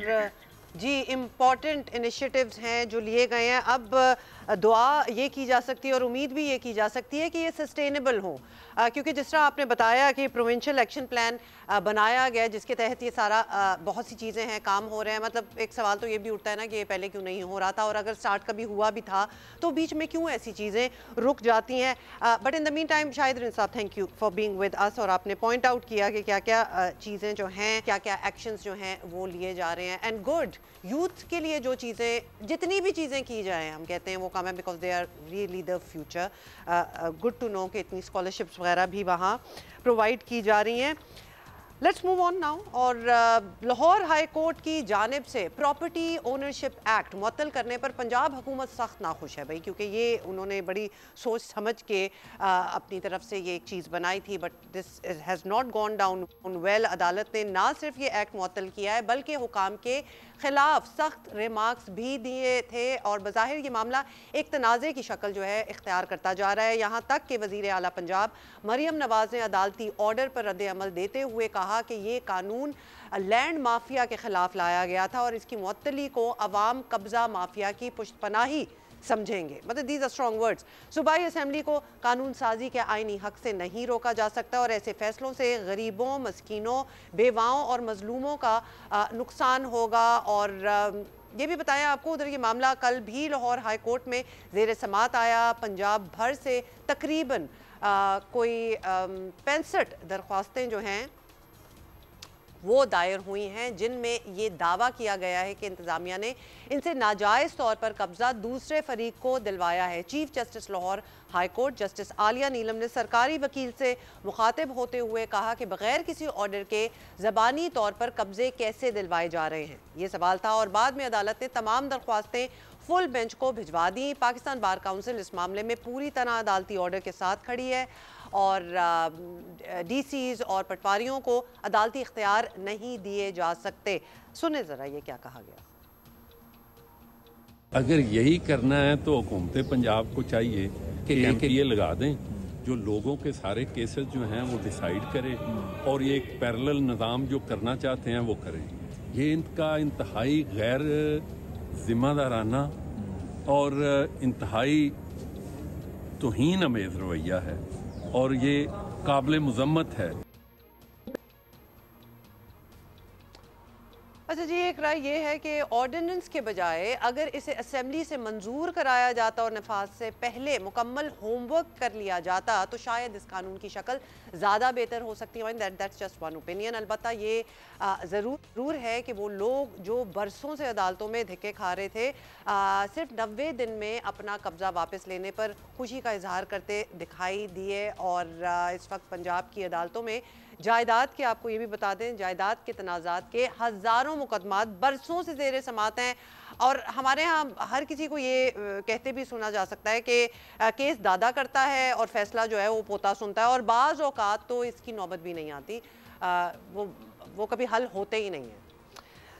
जी इम्पॉर्टेंट इनिशिएटिव्स हैं जो लिए गए हैं। अब दुआ ये की जा सकती है और उम्मीद भी ये की जा सकती है कि ये सस्टेनेबल हो, क्योंकि जिस तरह आपने बताया कि प्रोविंशियल एक्शन प्लान बनाया गया जिसके तहत ये सारा बहुत सी चीज़ें हैं, काम हो रहे हैं। मतलब एक सवाल तो ये भी उठता है ना कि ये पहले क्यों नहीं हो रहा था, और अगर स्टार्ट कभी हुआ भी था तो बीच में क्यों ऐसी चीज़ें रुक जाती हैं। But in the meantime Shahid साहब, thank you for being with us, और आपने पॉइंट आउट किया कि क्या क्या चीज़ें जो हैं, क्या क्या एक्शंस जो हैं वो लिए जा रहे हैं। एंड गुड, यूथ के लिए जो चीज़ें, जितनी भी चीज़ें की जाएँ हम कहते हैं वो काम है, because they are really the future. Good to know कि इतनी स्कॉलरशिप्स वगैरह भी वहाँ प्रोवाइड की जा रही हैं। Let's move on now. और लाहौर हाई कोर्ट की जानिब से प्रॉपर्टी ओनरशिप एक्ट मुअत्तल करने पर पंजाब हुकूमत सख्त नाखुश है भाई, क्योंकि ये उन्होंने बड़ी सोच समझ के अपनी तरफ से ये एक चीज़ बनाई थी, but this has not gone down well. अदालत ने ना सिर्फ ये एक्ट मुअत्तल किया है बल्कि हुकाम के खिलाफ सख्त रिमार्क्स भी दिए थे, और बज़ाहिर ये मामला एक तनाज़े की शक्ल जो है इख्तियार करता जा रहा है। यहाँ तक कि वज़ीर आला पंजाब मरियम नवाज़ ने अदालती ऑर्डर पर रद्द अमल देते हुए कहा कि ये कानून लैंड माफिया के खिलाफ लाया गया था और इसकी मुअत्तली को अवाम कब्जा माफिया की पुष्टपनाही समझेंगे। मतलब दीज आर स्ट्रॉन्ग वर्ड्स। सूबाई असेंबली को कानून साजी के आईनी हक से नहीं रोका जा सकता और ऐसे फैसलों से गरीबों, मस्कीनों, बेवाओं और मजलूमों का नुकसान होगा। और ये भी बताया आपको, उधर ये मामला कल भी लाहौर हाई कोर्ट में ज़ेर समात आया। पंजाब भर से तकरीबन कोई 65 दरख्वास्तें जो हैं वो दायर हुई हैं, जिनमें ये दावा किया गया है कि इंतज़ामिया ने इनसे नाजायज़ तौर पर कब्ज़ा दूसरे फरीक को दिलवाया है। Chief justice Lahore high court justice Aliya Neelam ने सरकारी वकील से मुखातिब होते हुए कहा कि बग़ैर किसी ऑर्डर के ज़बानी तौर पर कब्ज़े कैसे दिलवाए जा रहे हैं, ये सवाल था। और बाद में अदालत ने तमाम दरख्वास्तें फुल बेंच को भिजवा दी। पाकिस्तान बार काउंसिल इस मामले में पूरी तरह अदालती ऑर्डर के साथ खड़ी है और डीसीज और पटवारियों को अदालती इख्तियार नहीं दिए जा सकते। सुने ज़रा ये क्या कहा गया। अगर यही करना है तो हुकूमत पंजाब को चाहिए कि एक ये लगा दें जो लोगों के सारे केसेस जो हैं वो डिसाइड करे और ये एक पैरेलल निज़ाम जो करना चाहते हैं वो करें। ये इनका इंतहाई गैर जिम्मेदाराना और इंतहाई तौहीन अमेज़ रवैया है और ये काबिल मज़म्मत है। अच्छा जी, एक राय ये है कि ऑर्डिनेंस के बजाय अगर इसे असेंबली से मंजूर कराया जाता और नफाज से पहले मुकम्मल होमवर्क कर लिया जाता तो शायद इस कानून की शक्ल ज़्यादा बेहतर हो सकती है। That's just one opinion. अलबत्ता ये ज़रूर है कि वो लोग जो बरसों से अदालतों में धक्के खा रहे थे सिर्फ 90 दिन में अपना कब्ज़ा वापस लेने पर खुशी का इजहार करते दिखाई दिए। और इस वक्त पंजाब की अदालतों में जायदाद के, आपको ये भी बता दें, जायदाद के तनाज़ात के हज़ारों मुकदमात बरसों से ज़ेर समात हैं और हमारे यहाँ हर किसी को ये कहते भी सुना जा सकता है कि केस दादा करता है और फैसला जो है वो पोता सुनता है, और बाज़ औक़ात तो इसकी नौबत भी नहीं आती, वो कभी हल होते ही नहीं है।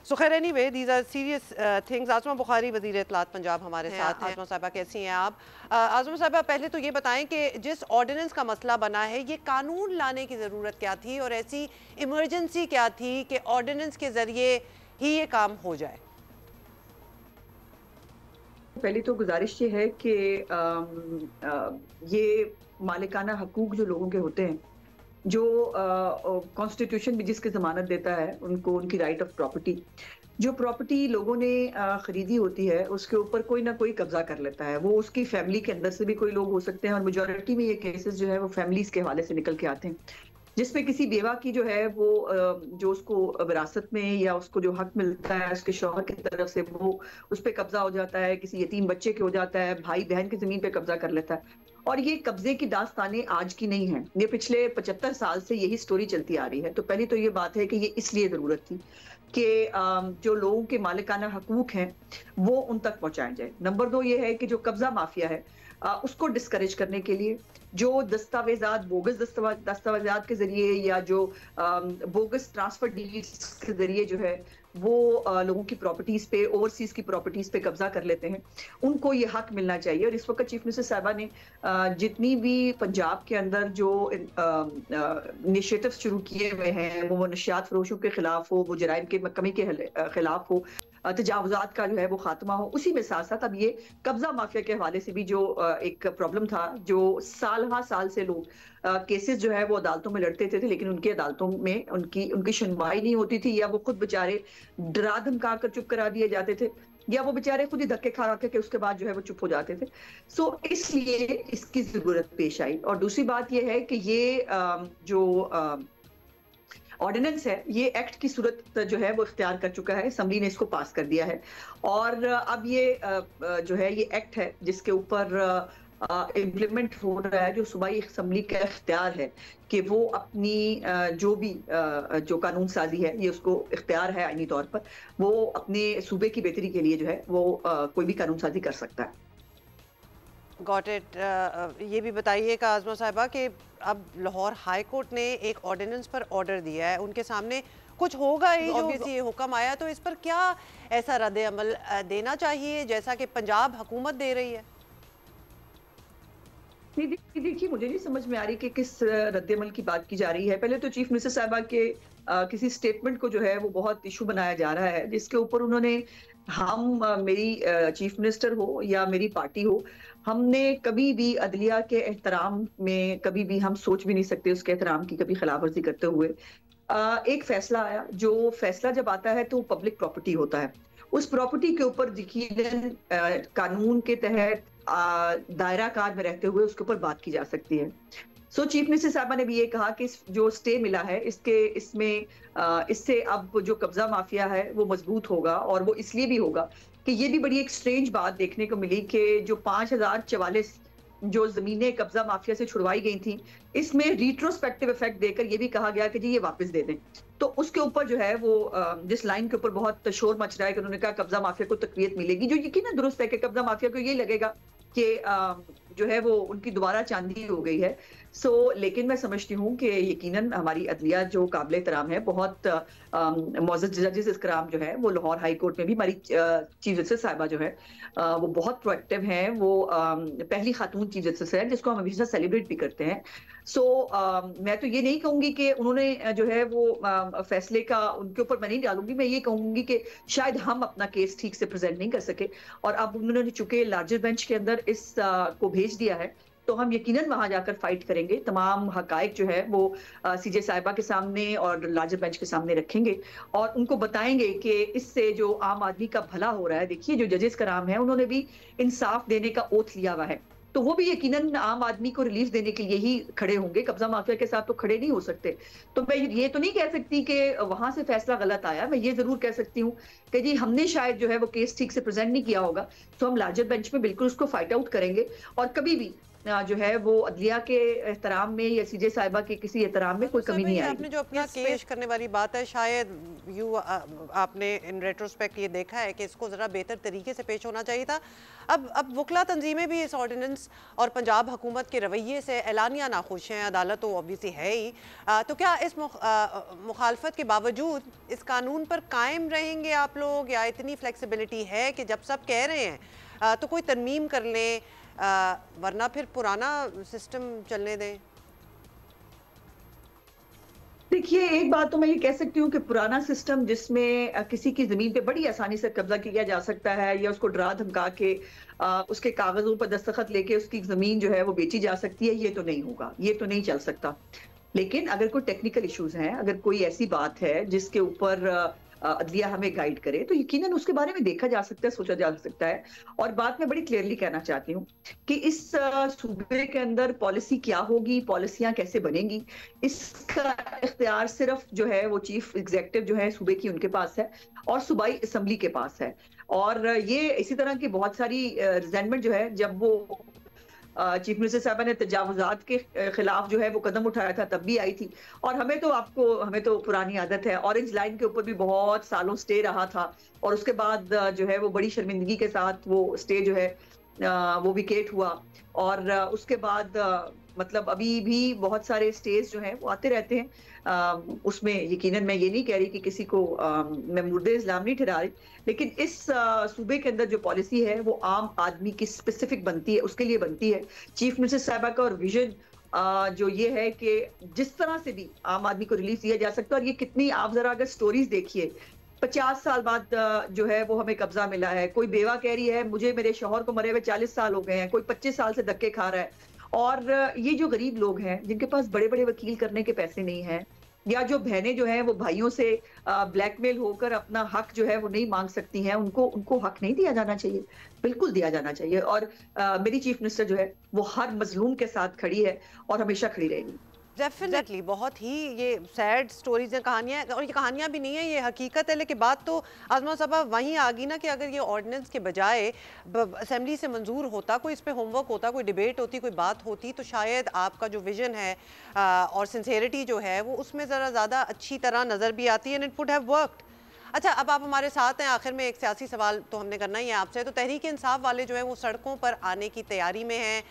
सो खैर anyway, these are serious things. Azma Bukhari, वज़ीर इत्तलात पंजाब हमारे साथ हैं। आज़मा साहिबा कैसी हैं आप? आज़मा साहिबा पहले तो ये बताएं कि जिस ऑर्डिनेंस का मसला बना है, ये कानून लाने की ज़रूरत क्या थी और ऐसी इमरजेंसी क्या थी कि ऑर्डिनेंस के ज़रिए ही ये काम हो जाए? पहली तो गुजारिश ये है कि ये मालिकाना हकूक जो लोगों के होते हैं, जो कॉन्स्टिट्यूशन भी जिसकी ज़मानत देता है उनको, उनकी राइट ऑफ प्रॉपर्टी, जो प्रॉपर्टी लोगों ने खरीदी होती है उसके ऊपर कोई ना कोई कब्जा कर लेता है। वो उसकी फैमिली के अंदर से भी कोई लोग हो सकते हैं, और मेजॉरिटी में ये केसेस जो है वो फैमिलीज के हवाले से निकल के आते हैं, जिसपे किसी बेवा की जो है वो जो उसको विरासत में या उसको जो हक मिलता है उसके शौहर की तरफ से, वो उस पर कब्जा हो जाता है, किसी यतीम बच्चे के हो जाता है, भाई बहन की जमीन पे कब्जा कर लेता है। और ये कब्जे की दास्तानें आज की नहीं है, ये पिछले 75 साल से यही स्टोरी चलती आ रही है। तो पहली तो ये बात है कि ये इसलिए जरूरत थी कि जो लोगों के मालिकाना हकूक हैं वो उन तक पहुंचाए जाए। नंबर 2 ये है कि जो कब्जा माफिया है उसको डिस्करेज करने के लिए जो दस्तावेजात, बोगस दस्तावेजात के जरिए या जो बोगस ट्रांसफर डीड्स के जरिए जो है वो लोगों की प्रॉपर्टीज पे, ओवरसीज की प्रॉपर्टीज पे कब्जा कर लेते हैं, उनको ये हक मिलना चाहिए। और इस वक्त चीफ मिनिस्टर साहिबा ने जितनी भी पंजाब के अंदर जो इनिशिएटिव्स शुरू किए हुए हैं, वो नशियात फरोशों के खिलाफ हो, वो जराइम के कमी के खिलाफ हो, तजावुजात का जो है वो खात्मा हो, उसी में साथ साथ अब ये कब्जा माफिया के हवाले से भी जो एक प्रॉब्लम था, जो साल से लोग केसेस जो है वो अदालतों में लड़ते थे, लेकिन उनकी अदालतों में उनकी सुनवाई नहीं होती थी, या वो खुद बेचारे डरा धमका कर चुप करा दिए जाते थे, या वो बेचारे खुद ही धक्के खा के उसके बाद जो है वो चुप हो जाते थे। सो इसलिए इसकी जरूरत पेश आई। और दूसरी बात ये है कि ये जो ऑर्डिनेंस है, ये एक्ट की सूरत जो है वो इख्तियार कर चुका है, असम्बली ने इसको पास कर दिया है, और अब ये जो है ये एक्ट है जिसके ऊपर इम्प्लीमेंट हो रहा है, जो सूबाई असम्बली का इख्तियार है कि वो अपनी जो भी जो कानून साजी है, ये उसको इख्तियार है आईनी तौर पर, वो अपने सूबे की बेहतरी के लिए जो है वो कोई भी कानून साजी कर सकता है। Got it. ये भी बताइएगा आज़मा साहिबा कि अब लाहौर हाई कोर्ट ने एक ऑर्डिनेंस पर ऑर्डर दिया है, उनके सामने कुछ होगा ही, ऑब्वियसली ये हुक्म आया, तो इस पर क्या ऐसा रद्द अमल देना चाहिए जैसा कि पंजाब हुकूमत दे रही है? देखिए, मुझे नहीं समझ में आ रही कि किस रद्द अमल की बात की जा रही है। पहले तो चीफ मिनिस्टर साहिबा के किसी स्टेटमेंट को जो है वो बहुत इशू बनाया जा रहा है, जिसके ऊपर उन्होंने, हम मेरी चीफ मिनिस्टर हो या मेरी पार्टी हो, हमने कभी भी अदलिया के एहतराम में कभी भी हम सोच भी नहीं सकते उसके एहतराम की कभी खिलाफ वर्जी करते हुए। एक फैसला आया, जो फैसला जब आता है तो पब्लिक प्रॉपर्टी होता है, उस प्रॉपर्टी के ऊपर यकीनन कानून के तहत दायरा कार में रहते हुए उसके ऊपर बात की जा सकती है। सो चीफ मिनिस्टर साहबा ने भी ये कहा कि जो स्टे मिला है इससे अब जो कब्जा माफिया है वो मजबूत होगा, और वो इसलिए भी होगा कि ये भी बड़ी एक स्ट्रेंज बात देखने को मिली कि जो 5044 जो जमीनें कब्जा माफिया से छुड़वाई गई थी, इसमें रिट्रोस्पेक्टिव इफेक्ट देकर ये भी कहा गया कि जी ये वापस दे दें। तो उसके ऊपर जो है वो जिस लाइन के ऊपर बहुत शोर मच रहा है कि उन्होंने कहा कब्जा माफिया को तकवीत मिलेगी, जो यकीनन दुरुस्त है कि कब्जा माफिया को ये लगेगा कि जो है वो उनकी दोबारा चांदी हो गई है। लेकिन मैं समझती हूँ कि यकीनन हमारी अदलिया जो काबिल एहतराम है, बहुत मोअज़्ज़ज़ जजेस इकराम जो है वो लाहौर हाई कोर्ट में भी हमारी चीफ जस्टिस साहिबा जो है वो बहुत प्रोएक्टिव हैं, वो पहली खातून चीफ जस्टिस है जिसको हम हमेशा सेलिब्रेट भी करते हैं। मैं तो ये नहीं कहूंगी कि उन्होंने जो है वो फैसले का उनके ऊपर मैं नहीं डालूंगी, मैं ये कहूंगी कि शायद हम अपना केस ठीक से प्रेजेंट नहीं कर सके, और अब उन्होंने चूंकि लार्जर बेंच के अंदर इस को भेज दिया है, तो हम यकीनन वहां जाकर फाइट करेंगे, तमाम हकाइक जो है वो सीजे साहिबा के सामने और लार्जर बेंच के सामने रखेंगे, और उनको बताएंगे कि इससे जो आम आदमी का भला हो रहा है। देखिए, जो जजेस कराम है उन्होंने भी इंसाफ देने का ओथ लिया हुआ है, तो वो भी यकीनन आम आदमी को रिलीफ देने के लिए ही खड़े होंगे, कब्जा माफिया के साथ तो खड़े नहीं हो सकते। तो मैं ये तो नहीं कह सकती कि वहां से फैसला गलत आया, मैं ये जरूर कह सकती हूँ कि जी हमने शायद जो है वो केस ठीक से प्रेजेंट नहीं किया होगा, तो हम लार्जर बेंच में बिल्कुल उसको फाइट आउट करेंगे, और कभी भी जो है वो अदलिया के एहतराम में या सीजे साहिबा के किसी एहतराम में कोई कमी नहीं आई। आपने जो अपना पेश करने वाली बात है, शायद आपने इन रेट्रोस्पेक्ट ये देखा है कि इसको ज़रा बेहतर तरीके से पेश होना चाहिए था। अब वकला तंजीमें भी इस ऑर्डिनेंस और पंजाब हुकूमत के रवैये से एलानिया नाखुश हैं, अदालत तो ऑब्वियसली है ही। तो क्या इस मुखालफत के बावजूद इस कानून पर कायम रहेंगे आप लोग, या इतनी फ्लेक्सिबिलिटी है कि जब सब कह रहे हैं तो कोई तरमीम कर लें, वरना फिर पुराना सिस्टम चलने दें? देखिए, एक बात तो मैं ये कह सकती हूँ कि पुराना सिस्टम जिसमें किसी की जमीन पे बड़ी आसानी से कब्जा किया जा सकता है या उसको डरा धमका के उसके कागजों पर दस्तखत लेके उसकी जमीन जो है वो बेची जा सकती है, ये तो नहीं होगा, ये तो नहीं चल सकता। लेकिन अगर कोई टेक्निकल इश्यूज हैं, अगर कोई ऐसी बात है जिसके ऊपर अदलिया हमें गाइड करे, तो यकीनन उसके बारे में देखा जा सकता है, सोचा जा सकता है। और बात मैं बड़ी क्लियरली कहना चाहती हूँ कि इस सूबे के अंदर पॉलिसी क्या होगी, पॉलिसियां कैसे बनेंगी, इसका इख्तियार सिर्फ जो है वो चीफ एग्जीक्यूटिव जो है सूबे की, उनके पास है और सूबाई असम्बली के पास है। और ये इसी तरह की बहुत सारी रिजेंटमेंट जो है, जब वो चीफ मिनिस्टर साहबा ने तजावुजात के खिलाफ जो है वो कदम उठाया था तब भी आई थी। और हमें तो पुरानी आदत है, ऑरेंज लाइन के ऊपर भी बहुत सालों स्टे रहा था और उसके बाद जो है वो बड़ी शर्मिंदगी के साथ वो स्टे जो है वो विकेट हुआ। और उसके बाद मतलब अभी भी बहुत सारे स्टेज जो हैं वो आते रहते हैं। उसमें यकीनन मैं ये नहीं कह रही कि किसी को मैं मुर्दे इस्लाम नहीं ठहरा रही, लेकिन इस सूबे के अंदर जो पॉलिसी है वो आम आदमी की स्पेसिफिक बनती है, उसके लिए बनती है। चीफ मिनिस्टर साहिबा का और विजन जो ये है कि जिस तरह से भी आम आदमी को रिलीफ दिया जा सकता है। और ये कितनी, आप जरा अगर स्टोरीज देखिए, 50 साल बाद जो है वो हमें कब्जा मिला है। कोई बेवा कह रही है मुझे मेरे शौहर को मरे हुए 40 साल हो गए हैं, कोई 25 साल से धक्के खा रहा है। और ये जो गरीब लोग हैं जिनके पास बड़े बड़े वकील करने के पैसे नहीं हैं, या जो बहनें जो हैं वो भाइयों से ब्लैकमेल होकर अपना हक जो है वो नहीं मांग सकती हैं, उनको हक नहीं दिया जाना चाहिए, बिल्कुल दिया जाना चाहिए। और मेरी चीफ मिनिस्टर जो है वो हर मजलूम के साथ खड़ी है और हमेशा खड़ी रहेगी। डेफिनेटली बहुत ही ये सैड स्टोरीज हैं, कहानियाँ, और ये कहानियाँ भी नहीं है, ये हकीकत है। लेकिन बात तो आजमा साहबा वहीं आ गई ना कि अगर ये ऑर्डिनेंस के बजाय असेंबली से मंजूर होता, कोई इस पे होमवर्क होता, कोई डिबेट होती, कोई बात होती, तो शायद आपका जो विजन है और सिंसेरिटी जो है वो उसमें ज़रा ज़्यादा अच्छी तरह नज़र भी आती है, and it would have worked. अच्छा, अब आप हमारे साथ हैं, आखिर में एक सियासी सवाल तो हमने करना ही है आपसे। तो तहरीक इंसाफ वाले जो हैं वो सड़कों पर आने की तैयारी में हैं,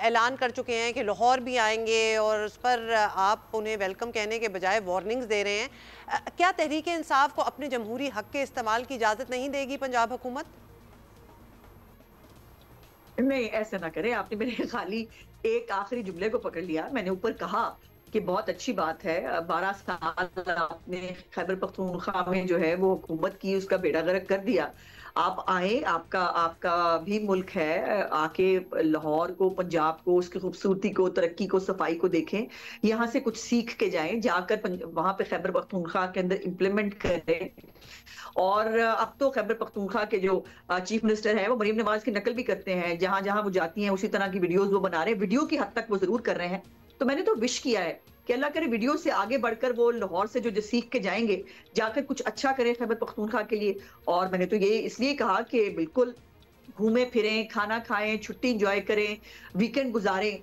ऐलान कर चुके हैं कि लाहौर भी आएंगे, और उस पर आप उन्हें वेलकम कहने के बजाय वार्निंग्स दे रहे हैं। क्या तहरीक इंसाफ को अपने जमहूरी हक के इस्तेमाल की इजाज़त नहीं देगी पंजाब हुकूमत? नहीं, ऐसा ना करें। आपने मेरे खाली एक आखिरी जुमले को पकड़ लिया। मैंने ऊपर कहा कि बहुत अच्छी बात है, 12 साल आपने खैबर पख्तूनख्वा में जो है वो हुकूमत की, उसका बेड़ा गर्क कर दिया। आप आए, आपका भी मुल्क है, आके लाहौर को, पंजाब को, उसकी खूबसूरती को, तरक्की को, सफाई को देखें, यहाँ से कुछ सीख के जाएं, जाकर वहाँ पे खैबर पख्तूनख्वा के अंदर इम्प्लीमेंट करें। और अब तो खैबर पख्तूनख्वा के जो चीफ मिनिस्टर हैं वो मरीम नवाज की नकल भी करते हैं, जहां जहां वो जाती हैं उसी तरह की वीडियोस वो बना रहे हैं। वीडियो की हद तक वो जरूर कर रहे हैं। तो मैंने तो विश किया है कि अल्लाह करे वीडियो से आगे बढ़कर वो लाहौर से जो सीख के जाएंगे, जाकर कुछ अच्छा करें खैबर पख्तूनख्वा के लिए। और मैंने तो ये इसलिए कहा कि बिल्कुल घूमें फिरें, खाना खाएं, छुट्टी इंजॉय करें, वीकेंड गुजारें,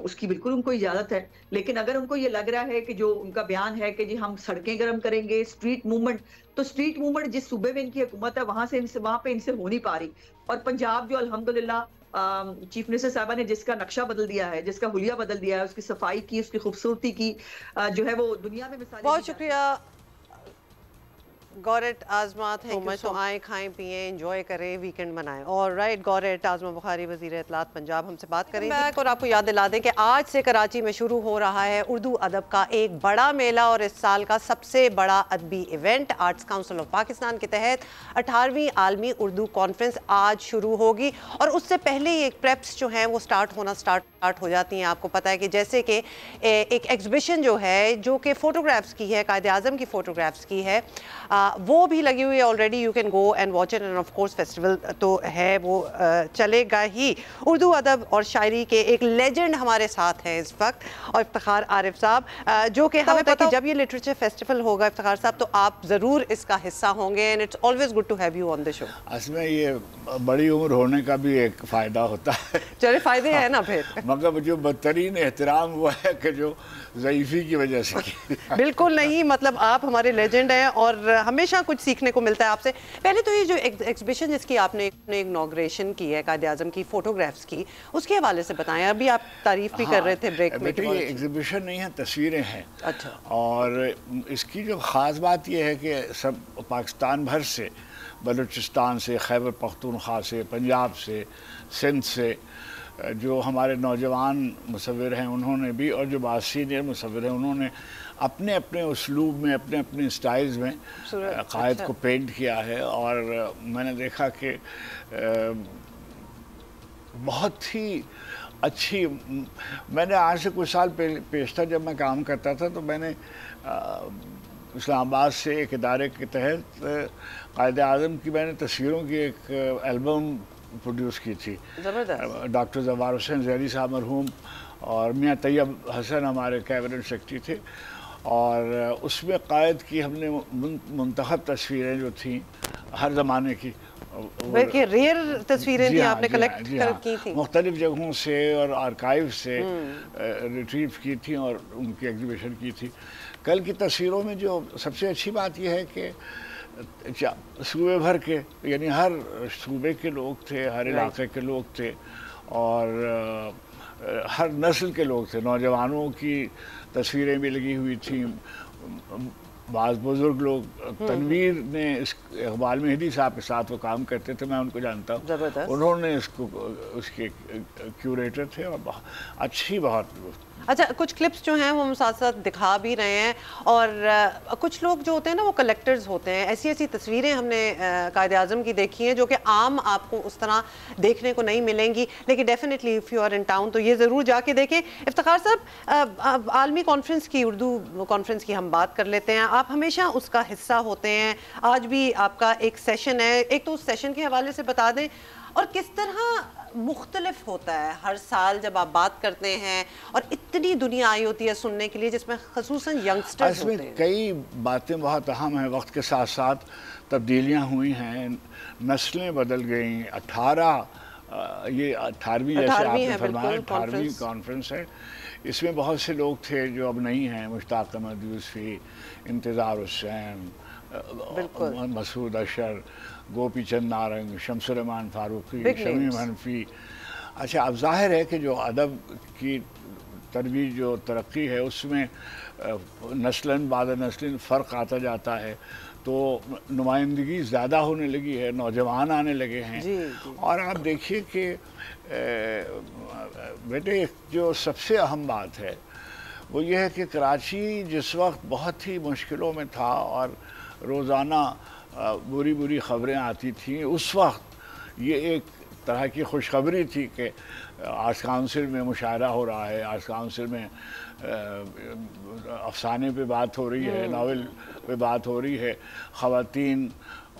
उसकी बिल्कुल उनको इजाजत है। लेकिन अगर उनको ये लग रहा है कि जो उनका बयान है कि जी हम सड़कें गर्म करेंगे, स्ट्रीट मूवमेंट, तो स्ट्रीट मूवमेंट जिस सूबे में इनकी हुकूमत है वहां पे इनसे हो नहीं पा रही। और पंजाब जो अल्हम्दुलिल्लाह चीफ मिनिस्टर साहबा ने जिसका नक्शा बदल दिया है, जिसका हुलिया बदल दिया है, उसकी सफाई की, उसकी खूबसूरती की जो है वो दुनिया में मिसाल। बहुत शुक्रिया गौरत आजमा, थैंक यू। तो आए, खाएं पिएं, एंजॉय करें, वीकेंड मनाएं। और राइट, गौरत आजमा बुखारी वज़ीर इत्तलात पंजाब हमसे बात करेंगे। और आपको याद दिला दें कि आज से कराची में शुरू हो रहा है उर्दू अदब का एक बड़ा मेला, और इस साल का सबसे बड़ा अदबी event arts council of Pakistan के तहत 18वीं आलमी उर्दू कॉन्फ्रेंस आज शुरू होगी। और उससे पहले ही एक प्रेप्स जो हैं वो स्टार्ट हो जाती हैं। आपको पता है कि जैसे कि एक एग्जिबिशन जो है, जो कि फ़ोटोग्राफ्स की है, कायदे आज़म की फ़ोटोग्राफ्स की है, वो भी लगी हुई है already. You can go and watch it. End of course festival तो है, वो चलेगा ही। उर्दू अदब और शायरी के एक लेजेंड हमारे साथ हैं इस वक्त, और इफ्तिखार आरिफ साहब, जो कि हमें पता है कि जब ये लिटरेचर फेस्टिवल होगा इफ्तिखार साहब, तो आप ज़रूर इसका हिस्सा होंगे, and it's always good to have you on the show. इसमें ये बड़ी उम्र होने का भी एक फ़ायदा होता है चले फायदे हैं ना फिर। मगर जो बदतरीन एहतराम हुआ है कि जो ज़ईफ़ी की वजह से की। बिल्कुल नहीं, मतलब आप हमारे लेजेंड हैं और हमेशा कुछ सीखने को मिलता है आपसे। पहले तो ये जो एग्जीबिशन जिसकी आपने इनॉग्रेशन की है कायदे आज़म की फ़ोटोग्राफ्स की, उसके हवाले से बताएं। अभी आप तारीफ़ भी कर रहे थे ब्रेक में। बेटे ये एग्जीबिशन नहीं है, तस्वीरें हैं। अच्छा। और इसकी जो ख़ास बात यह है कि सब पाकिस्तान भर से, बलूचिस्तान से, खैबर पख्तूनख्वा से, पंजाब से, सिंध से जो हमारे नौजवान मुसव्विर हैं उन्होंने भी, और जो बहुत सीनियर मुसव्विर हैं उन्होंने अपने अपने उसलूब में, अपने अपने स्टाइल्स में कायद को पेंट किया है। और मैंने देखा कि बहुत ही अच्छी, मैंने आज से कुछ साल पेशतर जब मैं काम करता था तो मैंने इस्लामाबाद से एक इदारे के तहत कायदे आज़म की मैंने तस्वीरों की एक एल्बम प्रोड्यूस की थी। डॉक्टर ज़फ़र हुसैन ज़हरी साहब मरहूम और मियाँ तैयब हसन हमारे कैबिनेट सेक्रेटरी थे, और उसमें कायद की हमने मुंतखब तस्वीरें जो थी हर ज़माने की, बल्कि रेयर तस्वीरें थी, आपने कलेक्ट की थी मुख्तलिफ जगहों से और आर्काइव से रिट्रीव की थी और उनकी एग्जीबिशन की थी। कल की तस्वीरों में जो सबसे अच्छी बात यह है कि सूबे भर के, यानी हर सूबे के लोग थे, हर इलाके के लोग थे और हर नस्ल के लोग थे। नौजवानों की तस्वीरें भी लगी हुई थी, बाज़ बुज़ुर्ग लोग। तनवीर ने इस इकबाल मेहदी साहब के साथ वो काम करते थे, मैं उनको जानता हूँ। उन्होंने इसको, उसके क्यूरेटर थे और अच्छी बहुत। अच्छा, कुछ क्लिप्स जो हैं वो हम साथ साथ दिखा भी रहे हैं, और कुछ लोग जो होते हैं ना वो कलेक्टर्स होते हैं। ऐसी ऐसी तस्वीरें हमने कायदे आज़म की देखी हैं जो कि आम आपको उस तरह देखने को नहीं मिलेंगी, लेकिन definitely if you are in town तो ये ज़रूर जाके देखें। इफ्तिखार साहब, आलमी कॉन्फ्रेंस की, उर्दू कॉन्फ्रेंस की हम बात कर लेते हैं। आप हमेशा उसका हिस्सा होते हैं, आज भी आपका एक सेशन है, एक तो उस सेशन के हवाले से बता दें और किस तरह मुख्तलिफ होता है हर साल जब आप बात करते हैं, और इतनी दुनिया आई होती है सुनने के लिए जिसमें ख़ुसूसन यंगस्टर्स होते हैं। कई बातें बहुत अहम हैं, वक्त के साथ साथ तब्दीलियाँ हुई हैं, नस्लें बदल गई। ये 18वीं जैसे आपने फरमाया 18वीं कॉन्फ्रेंस है। इसमें बहुत से लोग थे जो अब नहीं हैं, मुश्ताक अहमद यूसुफी, इंतज़ार हुसैन, मसूद अशर, गोपी चंद नारंग, शमसुरहमान फारूकी, शमीम हनफी। अच्छा, अब जाहिर है कि जो अदब की तरवीज, जो तरक्की है, उसमें नस्लन बाद नस्लन फ़र्क आता जाता है, तो नुमाइंदगी ज़्यादा होने लगी है, नौजवान आने लगे हैं। और आप देखिए कि बेटे जो सबसे अहम बात है वो ये है कि कराची जिस वक्त बहुत ही मुश्किलों में था और रोज़ाना बुरी बुरी ख़बरें आती थीं, उस वक्त ये एक तरह की खुशखबरी थी कि आर्ट्स काउंसिल में मुशायरा हो रहा है, आर्ट्स काउंसिल में अफसाने पे बात हो रही है, नावल पे बात हो रही है, ख़वातीन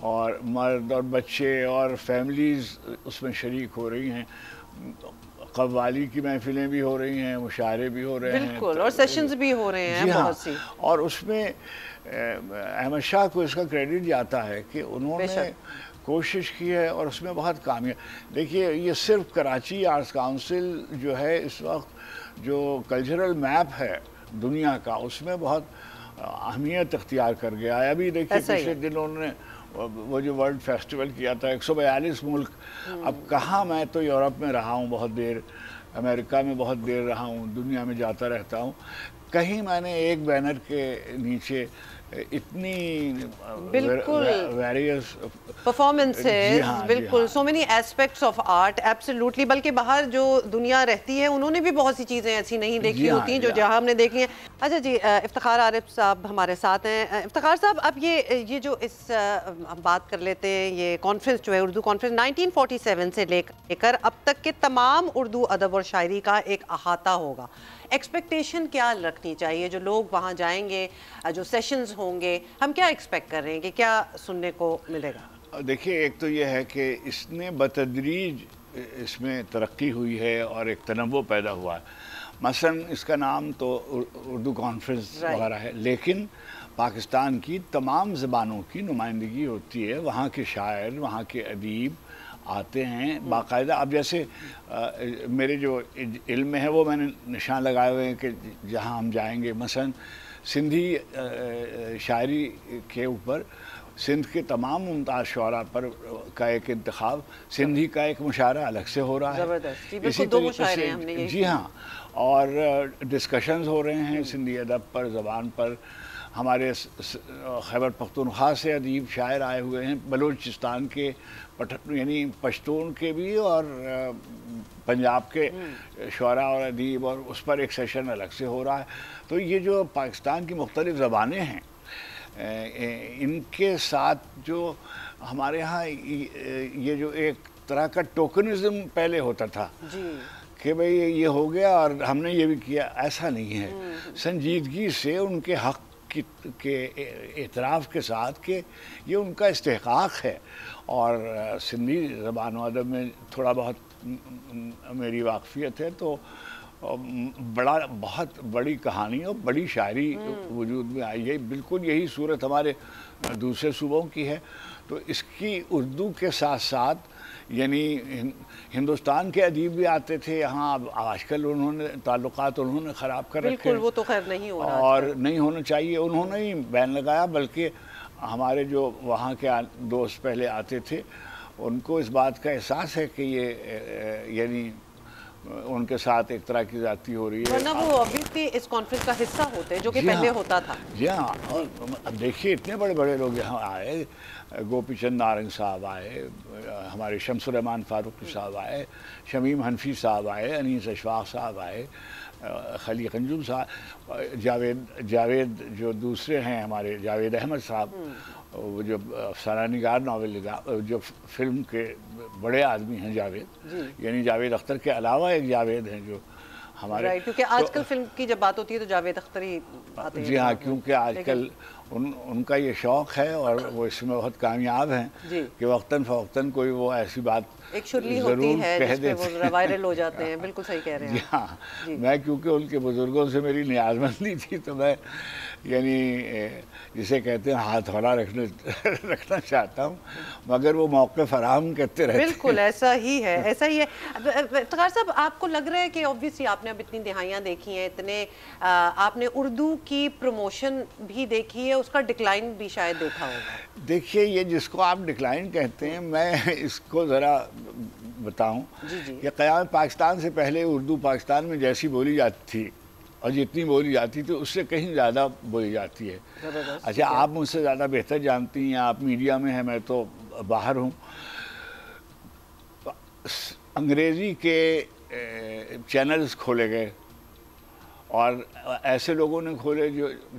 और मर्द और बच्चे और फैमिलीज़ उसमें शरीक हो रही हैं, कव्वाली की महफिलें भी हो रही हैं, मुशायरे भी हो रहे हैं, बिल्कुल, और सेशंस भी हो रहे हैं बहुत सी। और उसमें अहमद शाह को इसका क्रेडिट जाता है कि उन्होंने कोशिश की है और उसमें बहुत कामयाब। देखिए, ये सिर्फ कराची आर्ट्स काउंसिल जो है इस वक्त जो कल्चरल मैप है दुनिया का, उसमें बहुत अहमियत अख्तियार कर गया है। अभी देखिए पिछले दिन उन्होंने वो जो वर्ल्ड फेस्टिवल किया था, 142 मुल्क। अब कहाँ, मैं तो यूरोप में रहा हूँ बहुत देर, अमेरिका में बहुत देर रहा हूँ, दुनिया में जाता रहता हूँ, कहीं मैंने एक बैनर के नीचे इतनी वेरियस परफॉर्मेंसेस, बिल्कुल, so many aspects of art, absolutely. बल्कि बाहर जो दुनिया रहती है उन्होंने भी बहुत सी चीज़ें ऐसी नहीं देखी होती जो जहाँ हमने देखी हैं। अच्छा जी, इफ्तिखार आरिफ साहब हमारे साथ हैं। इफ्तिखार साहब, अब ये जो इस हम बात कर लेते हैं, ये कॉन्फ्रेंस जो है उर्दू कॉन्फ्रेंस 1947 से लेकर अब तक के तमाम उर्दू अदब और शायरी का एक अहाता होगा। एक्सपेक्टेशन क्या रखनी चाहिए जो लोग वहाँ जाएंगे, जो सेशंस होंगे, हम क्या एक्सपेक्ट कर रहे हैं कि क्या सुनने को मिलेगा? देखिए, एक तो ये है कि इसने बतदरीज इसमें तरक्की हुई है और एक तनव्वु पैदा हुआ है। मसलन इसका नाम तो उर्दू कॉन्फ्रेंस वगैरह है, लेकिन पाकिस्तान की तमाम ज़बानों की नुमाइंदगी होती है, वहाँ के शायर, वहाँ के अदीब आते हैं बाकायदा। अब जैसे मेरे जो इल्म में है वो मैंने निशान लगाए हुए हैं कि जहाँ हम जाएंगे, मसलन सिंधी शायरी के ऊपर सिंध के तमाम मुमताज़ शुअरा पर का एक इंतखाब, सिंधी का एक मुशायरा अलग से हो रहा है। इसी तरीके से जी हाँ, और डिस्कशंस हो रहे हैं सिंधी अदब पर, ज़बान पर। हमारे खैबर पख्तूनख्वा से अदीब शायर आए हुए हैं, बलूचिस्तान के यानी पश्तून के भी और पंजाब के शुअरा और अदीब, और उस पर एक सेशन अलग से हो रहा है। तो ये जो पाकिस्तान की मुख्तलिफ़ ज़बानें हैं, इनके साथ जो हमारे यहाँ ये जो एक तरह का टोकनिज़म पहले होता था कि भाई ये हो गया और हमने ये भी किया, ऐसा नहीं है। संजीदगी से उनके हक़ के एतराफ़ के साथ कि ये उनका इस्तेहक़ाक़ है। और सिंधी ज़बान व अदब में थोड़ा बहुत मेरी वाक़फ़ियत है, तो बहुत बड़ी कहानी और बड़ी शायरी वजूद में आई है। बिल्कुल यही सूरत हमारे दूसरे सूबों की है। तो इसकी उर्दू के साथ साथ यानी हिंदुस्तान के अदीब भी आते थे यहाँ, अब आजकल उन्होंने ताल्लुकात उन्होंने ख़राब कर रखे हैं, वो तो खैर नहीं हो रहा और नहीं होना चाहिए। उन्होंने ही बैन लगाया, बल्कि हमारे जो वहाँ के दोस्त पहले आते थे उनको इस बात का एहसास है कि ये यानी उनके साथ एक तरह की जाती हो रही है, वरना वो अभी भी इस कॉन्फ्रेंस का हिस्सा होते हैं जो कि पहले होता था। जी हाँ, और अब देखिए इतने बड़े बड़े लोग यहाँ आए, गोपी चंद नारंग साहब आए, हमारे शमसुरहमान फारूकी साहब आए, शमीम हनफी साहब आए, अनीस अशफाक साहब आए, खली खंजुम साहब, जावेद जो दूसरे हैं हमारे जावेद अहमद साहब, वो जो अफसाना निगार नावल जो फिल्म के बड़े आदमी हैं जावेद, यानी जावेद अख्तर के अलावा एक जावेद हैं जो हमारे, क्योंकि आजकल फिल्म की जब बात होती है तो जावेद अख्तर ही आते हैं। जी हाँ, क्योंकि आजकल उनका ये शौक़ है और वो इसमें बहुत कामयाब हैं कि वक्तन फ़वक्तन कोई वो ऐसी बात एक शुरली होती है जिसपे वो वायरल हो जाते हैं। बिल्कुल सही कह रहे हैं। जी हाँ, मैं क्योंकि उनके बुज़ुर्गों से मेरी नियाज़मंदी थी, तो मैं यानी जिसे कहते हैं हाथ हौला रखना चाहता हूँ, मगर वो मौके फराहम करते रहते हैं। बिल्कुल ऐसा ही है, ऐसा ही है। इफ्तिखार साहब, आपको लग रहा है कि ऑब्वियसली आपने अब इतनी दिहाइयाँ देखी हैं, इतने आपने उर्दू की प्रमोशन भी देखी है, उसका डिक्लाइन भी शायद देखा होगा। देखिए, ये जिसको आप डिक्लाइन कहते हैं, मैं इसको ज़रा बताऊं कि क़याम पाकिस्तान से पहले उर्दू पाकिस्तान में जैसी बोली जाती थी और जितनी बोली जाती थी उससे कहीं ज़्यादा बोली जाती है। अच्छा, आप मुझसे ज़्यादा बेहतर जानती हैं, आप मीडिया में हैं, मैं तो बाहर हूँ। अंग्रेज़ी के चैनल्स खोले गए और ऐसे लोगों ने खोले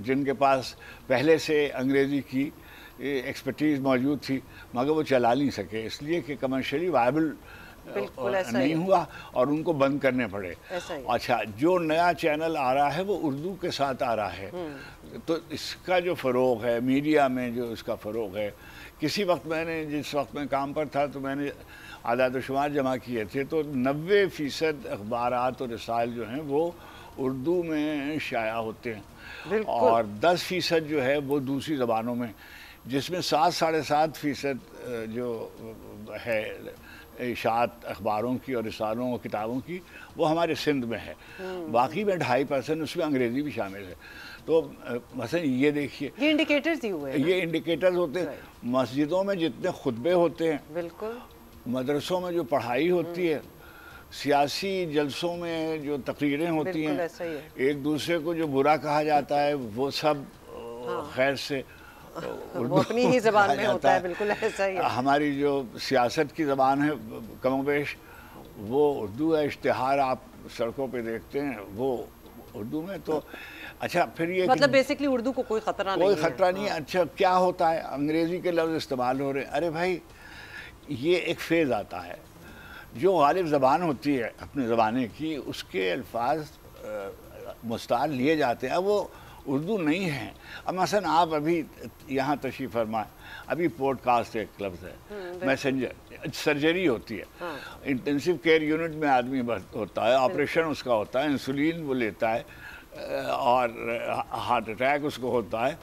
जिनके पास पहले से अंग्रेज़ी की एक्सपर्टीज़ मौजूद थी, मगर वो चला नहीं सके इसलिए कि कमर्शियली वायबल नहीं हुआ और उनको बंद करने पड़े। अच्छा, जो नया चैनल आ रहा है वो उर्दू के साथ आ रहा है, तो इसका जो फ़रोग़ है मीडिया में, जो इसका फ़रोग़ है, किसी वक्त मैंने जिस वक्त मैं काम पर था तो मैंने आदाद शुमार जमा किए थे, तो 90% अखबारात और रसायल जो हैं वो उर्दू में शाया होते हैं और 10% जो है वो दूसरी ज़बानों में, जिसमें 7-7.5% जो है इशाअत अखबारों की और रिसालों और किताबों की वो हमारे सिंध में है। बाकी में 2.5% उसमें अंग्रेज़ी भी शामिल है। तो मसलन ये देखिए, ये इंडिकेटर्स ही हुए, ये इंडिकेटर्स होते हैं। मस्जिदों में जितने खुतबे होते हैं, बिल्कुल, मदरसों में जो पढ़ाई होती है, सियासी जलसों में जो तकरीरें होती हैं, एक दूसरे को जो बुरा कहा जाता है वो सब खैर से वो अपनी ही ज़बान में होता है। बिल्कुल ऐसा ही है। हमारी जो सियासत की ज़बान है कमोबेश वो उर्दू है, इश्तिहार आप सड़कों पे देखते हैं वो उर्दू में। तो अच्छा, फिर ये मतलब बेसिकली उर्दू को कोई ख़तरा नहीं है। कोई ख़तरा नहीं है। अच्छा, क्या होता है, अंग्रेज़ी के लफ्ज़ इस्तेमाल हो रहे हैं। अरे भाई, ये एक फेज़ आता है, जो गालिब ज़बान होती है अपने ज़बाने की, उसके अल्फाज मुस्तार लिए जाते हैं, वो उर्दू नहीं है। अब मसलन आप अभी यहाँ तशरीफ़ फरमाएं, अभी पॉडकास्ट एक लफ्ज़ है, मैसेंजर, सर्जरी होती है, इंटेंसिव केयर यूनिट में आदमी होता है, ऑपरेशन उसका होता है, इंसुलिन वो लेता है और हार्ट अटैक उसको होता है,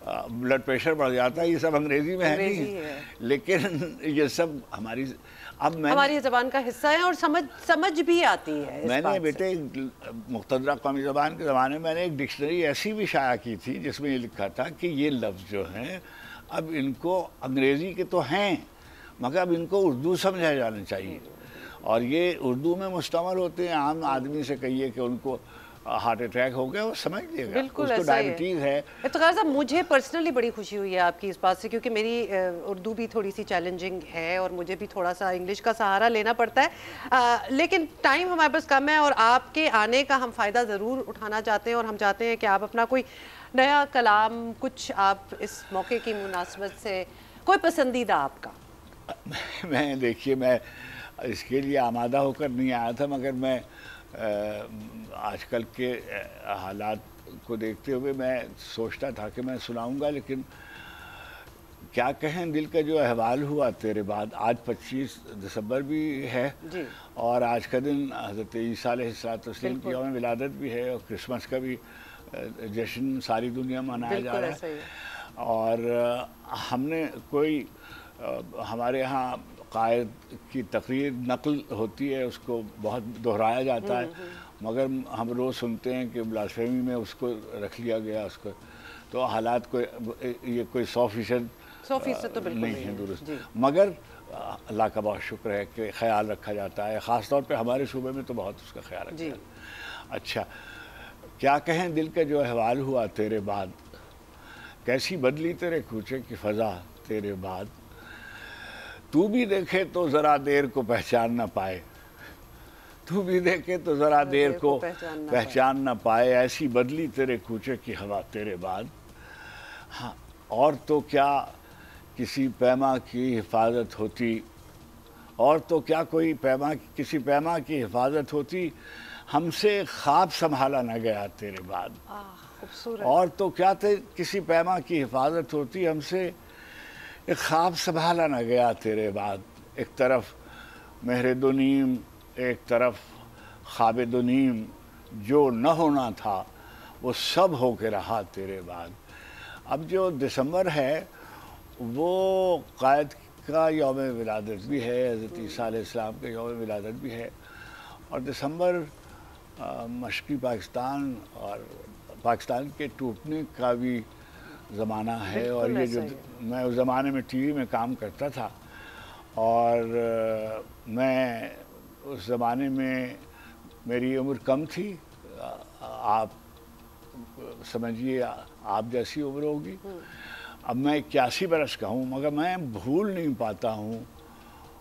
ब्लड प्रेशर बढ़ जाता है, ये सब अंग्रेजी में है नहीं, लेकिन ये सब हमारी हमारी ज़बान का हिस्सा है और समझ भी आती है। मैंने बेटे मुख्तदरा कौमी ज़बान के ज़माने में मैंने एक डिक्शनरी ऐसी भी शाया की थी जिसमें ये लिखा था कि ये लफ्ज़ जो हैं अब इनको अंग्रेज़ी के तो हैं मगर अब इनको उर्दू समझा जाना चाहिए, और ये उर्दू में मुश्तमल होते हैं। आम आदमी से कहिए कि उनको हार्ट अटैक हो गया, वो समझ लेगा, बिल्कुल उसको डायबिटीज है। इफ्तिखार साहब, मुझे पर्सनली बड़ी खुशी हुई है आपकी इस बात से, क्योंकि मेरी उर्दू भी थोड़ी सी चैलेंजिंग है और मुझे भी थोड़ा सा इंग्लिश का सहारा लेना पड़ता है, लेकिन टाइम हमारे पास कम है और आपके आने का हम फ़ायदा ज़रूर उठाना चाहते हैं और हम चाहते हैं कि आप अपना कोई नया कलाम, कुछ आप इस मौके की मुनासबत से कोई पसंदीदा आपका। मैं देखिए, मैं इसके लिए आमादा होकर नहीं आया था, मगर मैं आजकल के हालात को देखते हुए मैं सोचता था कि मैं सुनाऊंगा, लेकिन क्या कहें, दिल का जो अहवाल हुआ तेरे बाद। आज 25 दिसंबर भी है जी। और आज का दिन हज़रत ईसा अलैहिस्सलाम की यौम विलादत भी है और क्रिसमस का भी जश्न सारी दुनिया में मनाया जा रहा है। और हमने कोई हमारे यहाँ कायद की तकरीर नकल होती है, उसको बहुत दोहराया जाता है, मगर हम रोज़ सुनते हैं कि ब्लास्फेमी में उसको रख लिया गया उसको, तो हालात को ये कोई 100% तो नहीं है दुरुस्त, मगर अल्लाह का बहुत शुक्र है कि ख्याल रखा जाता है, ख़ास तौर पे हमारे सूबे में तो बहुत उसका ख्याल रखा जाता है। अच्छा, क्या कहें, दिल का जो अहवाल हुआ तेरे बाद, कैसी बदली तेरे कूचे की फ़ज़ा तेरे बाद, तू भी देखे तो ज़रा देर को पहचान ना पाए, तू भी देखे तो ज़रा देर को पहचान ना पाए, ऐसी बदली तेरे कूचे की हवा तेरे बाद। हाँ, और तो क्या किसी पैमा की हिफाजत होती, और तो क्या कोई किसी पैमा की हिफाजत होती, हमसे ख्वाब संभाला ना गया तेरे बाद। और तो क्या किसी पैमा की हिफाजत होती, हमसे एक ख्वाब संभाला ना गया तेरे बाद। एक तरफ महरे दुनीम, एक तरफ ख्वाब दुनीम, जो न होना था वो सब हो के रहा तेरे बाद। अब जो दिसंबर है वो कायद का यौम विलादत भी है, हज़रत ईसा अलैहिस्सलाम का यौम विलादत भी है, और दिसंबर मशरक़ी पाकिस्तान और पाकिस्तान के टूटने का भी ज़माना है। और ये जो मैं उस ज़माने में टीवी में काम करता था और मैं उस ज़माने में मेरी उम्र कम थी, आप समझिए आप जैसी उम्र होगी। अब मैं 81 बरस का हूँ, मगर मैं भूल नहीं पाता हूँ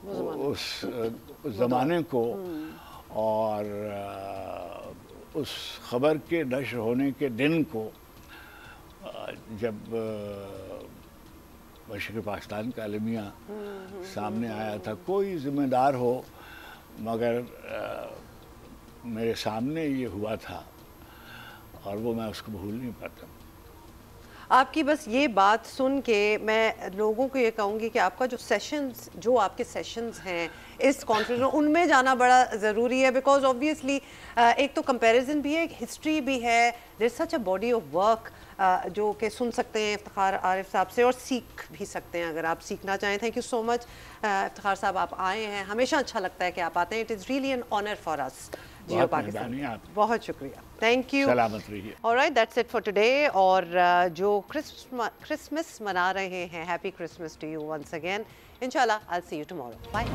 उस ज़माने को और उस ख़बर के नश्र होने के दिन को, जब मशरक़ पाकिस्तान का अलमिया सामने आया था। कोई ज़िम्मेदार हो, मगर मेरे सामने ये हुआ था और वो मैं उसको भूल नहीं पाता। आपकी बस ये बात सुन के मैं लोगों को ये कहूँगी कि आपका जो आपके सेशंस हैं इस कॉन्फ्रेंस में, उनमें जाना बड़ा ज़रूरी है, बिकॉज ऑब्वियसली एक तो कंपैरिजन भी है, एक हिस्ट्री भी है, there is such a body of work जो कि सुन सकते हैं इफ्तिखार आरिफ साहब से और सीख भी सकते हैं अगर आप सीखना चाहें। Thank you so much Iftikhar साहब, आप आए हैं, हमेशा अच्छा लगता है कि आप आते हैं। It is really an honour for us. Geo Pakistan, बहुत शुक्रिया, थैंक यू, सलामत रहिए। Alright, that's it for today. और जो क्रिसमस मना रहे हैं, happy Christmas to you once again. इंशाल्लाह I will see you tomorrow, bye.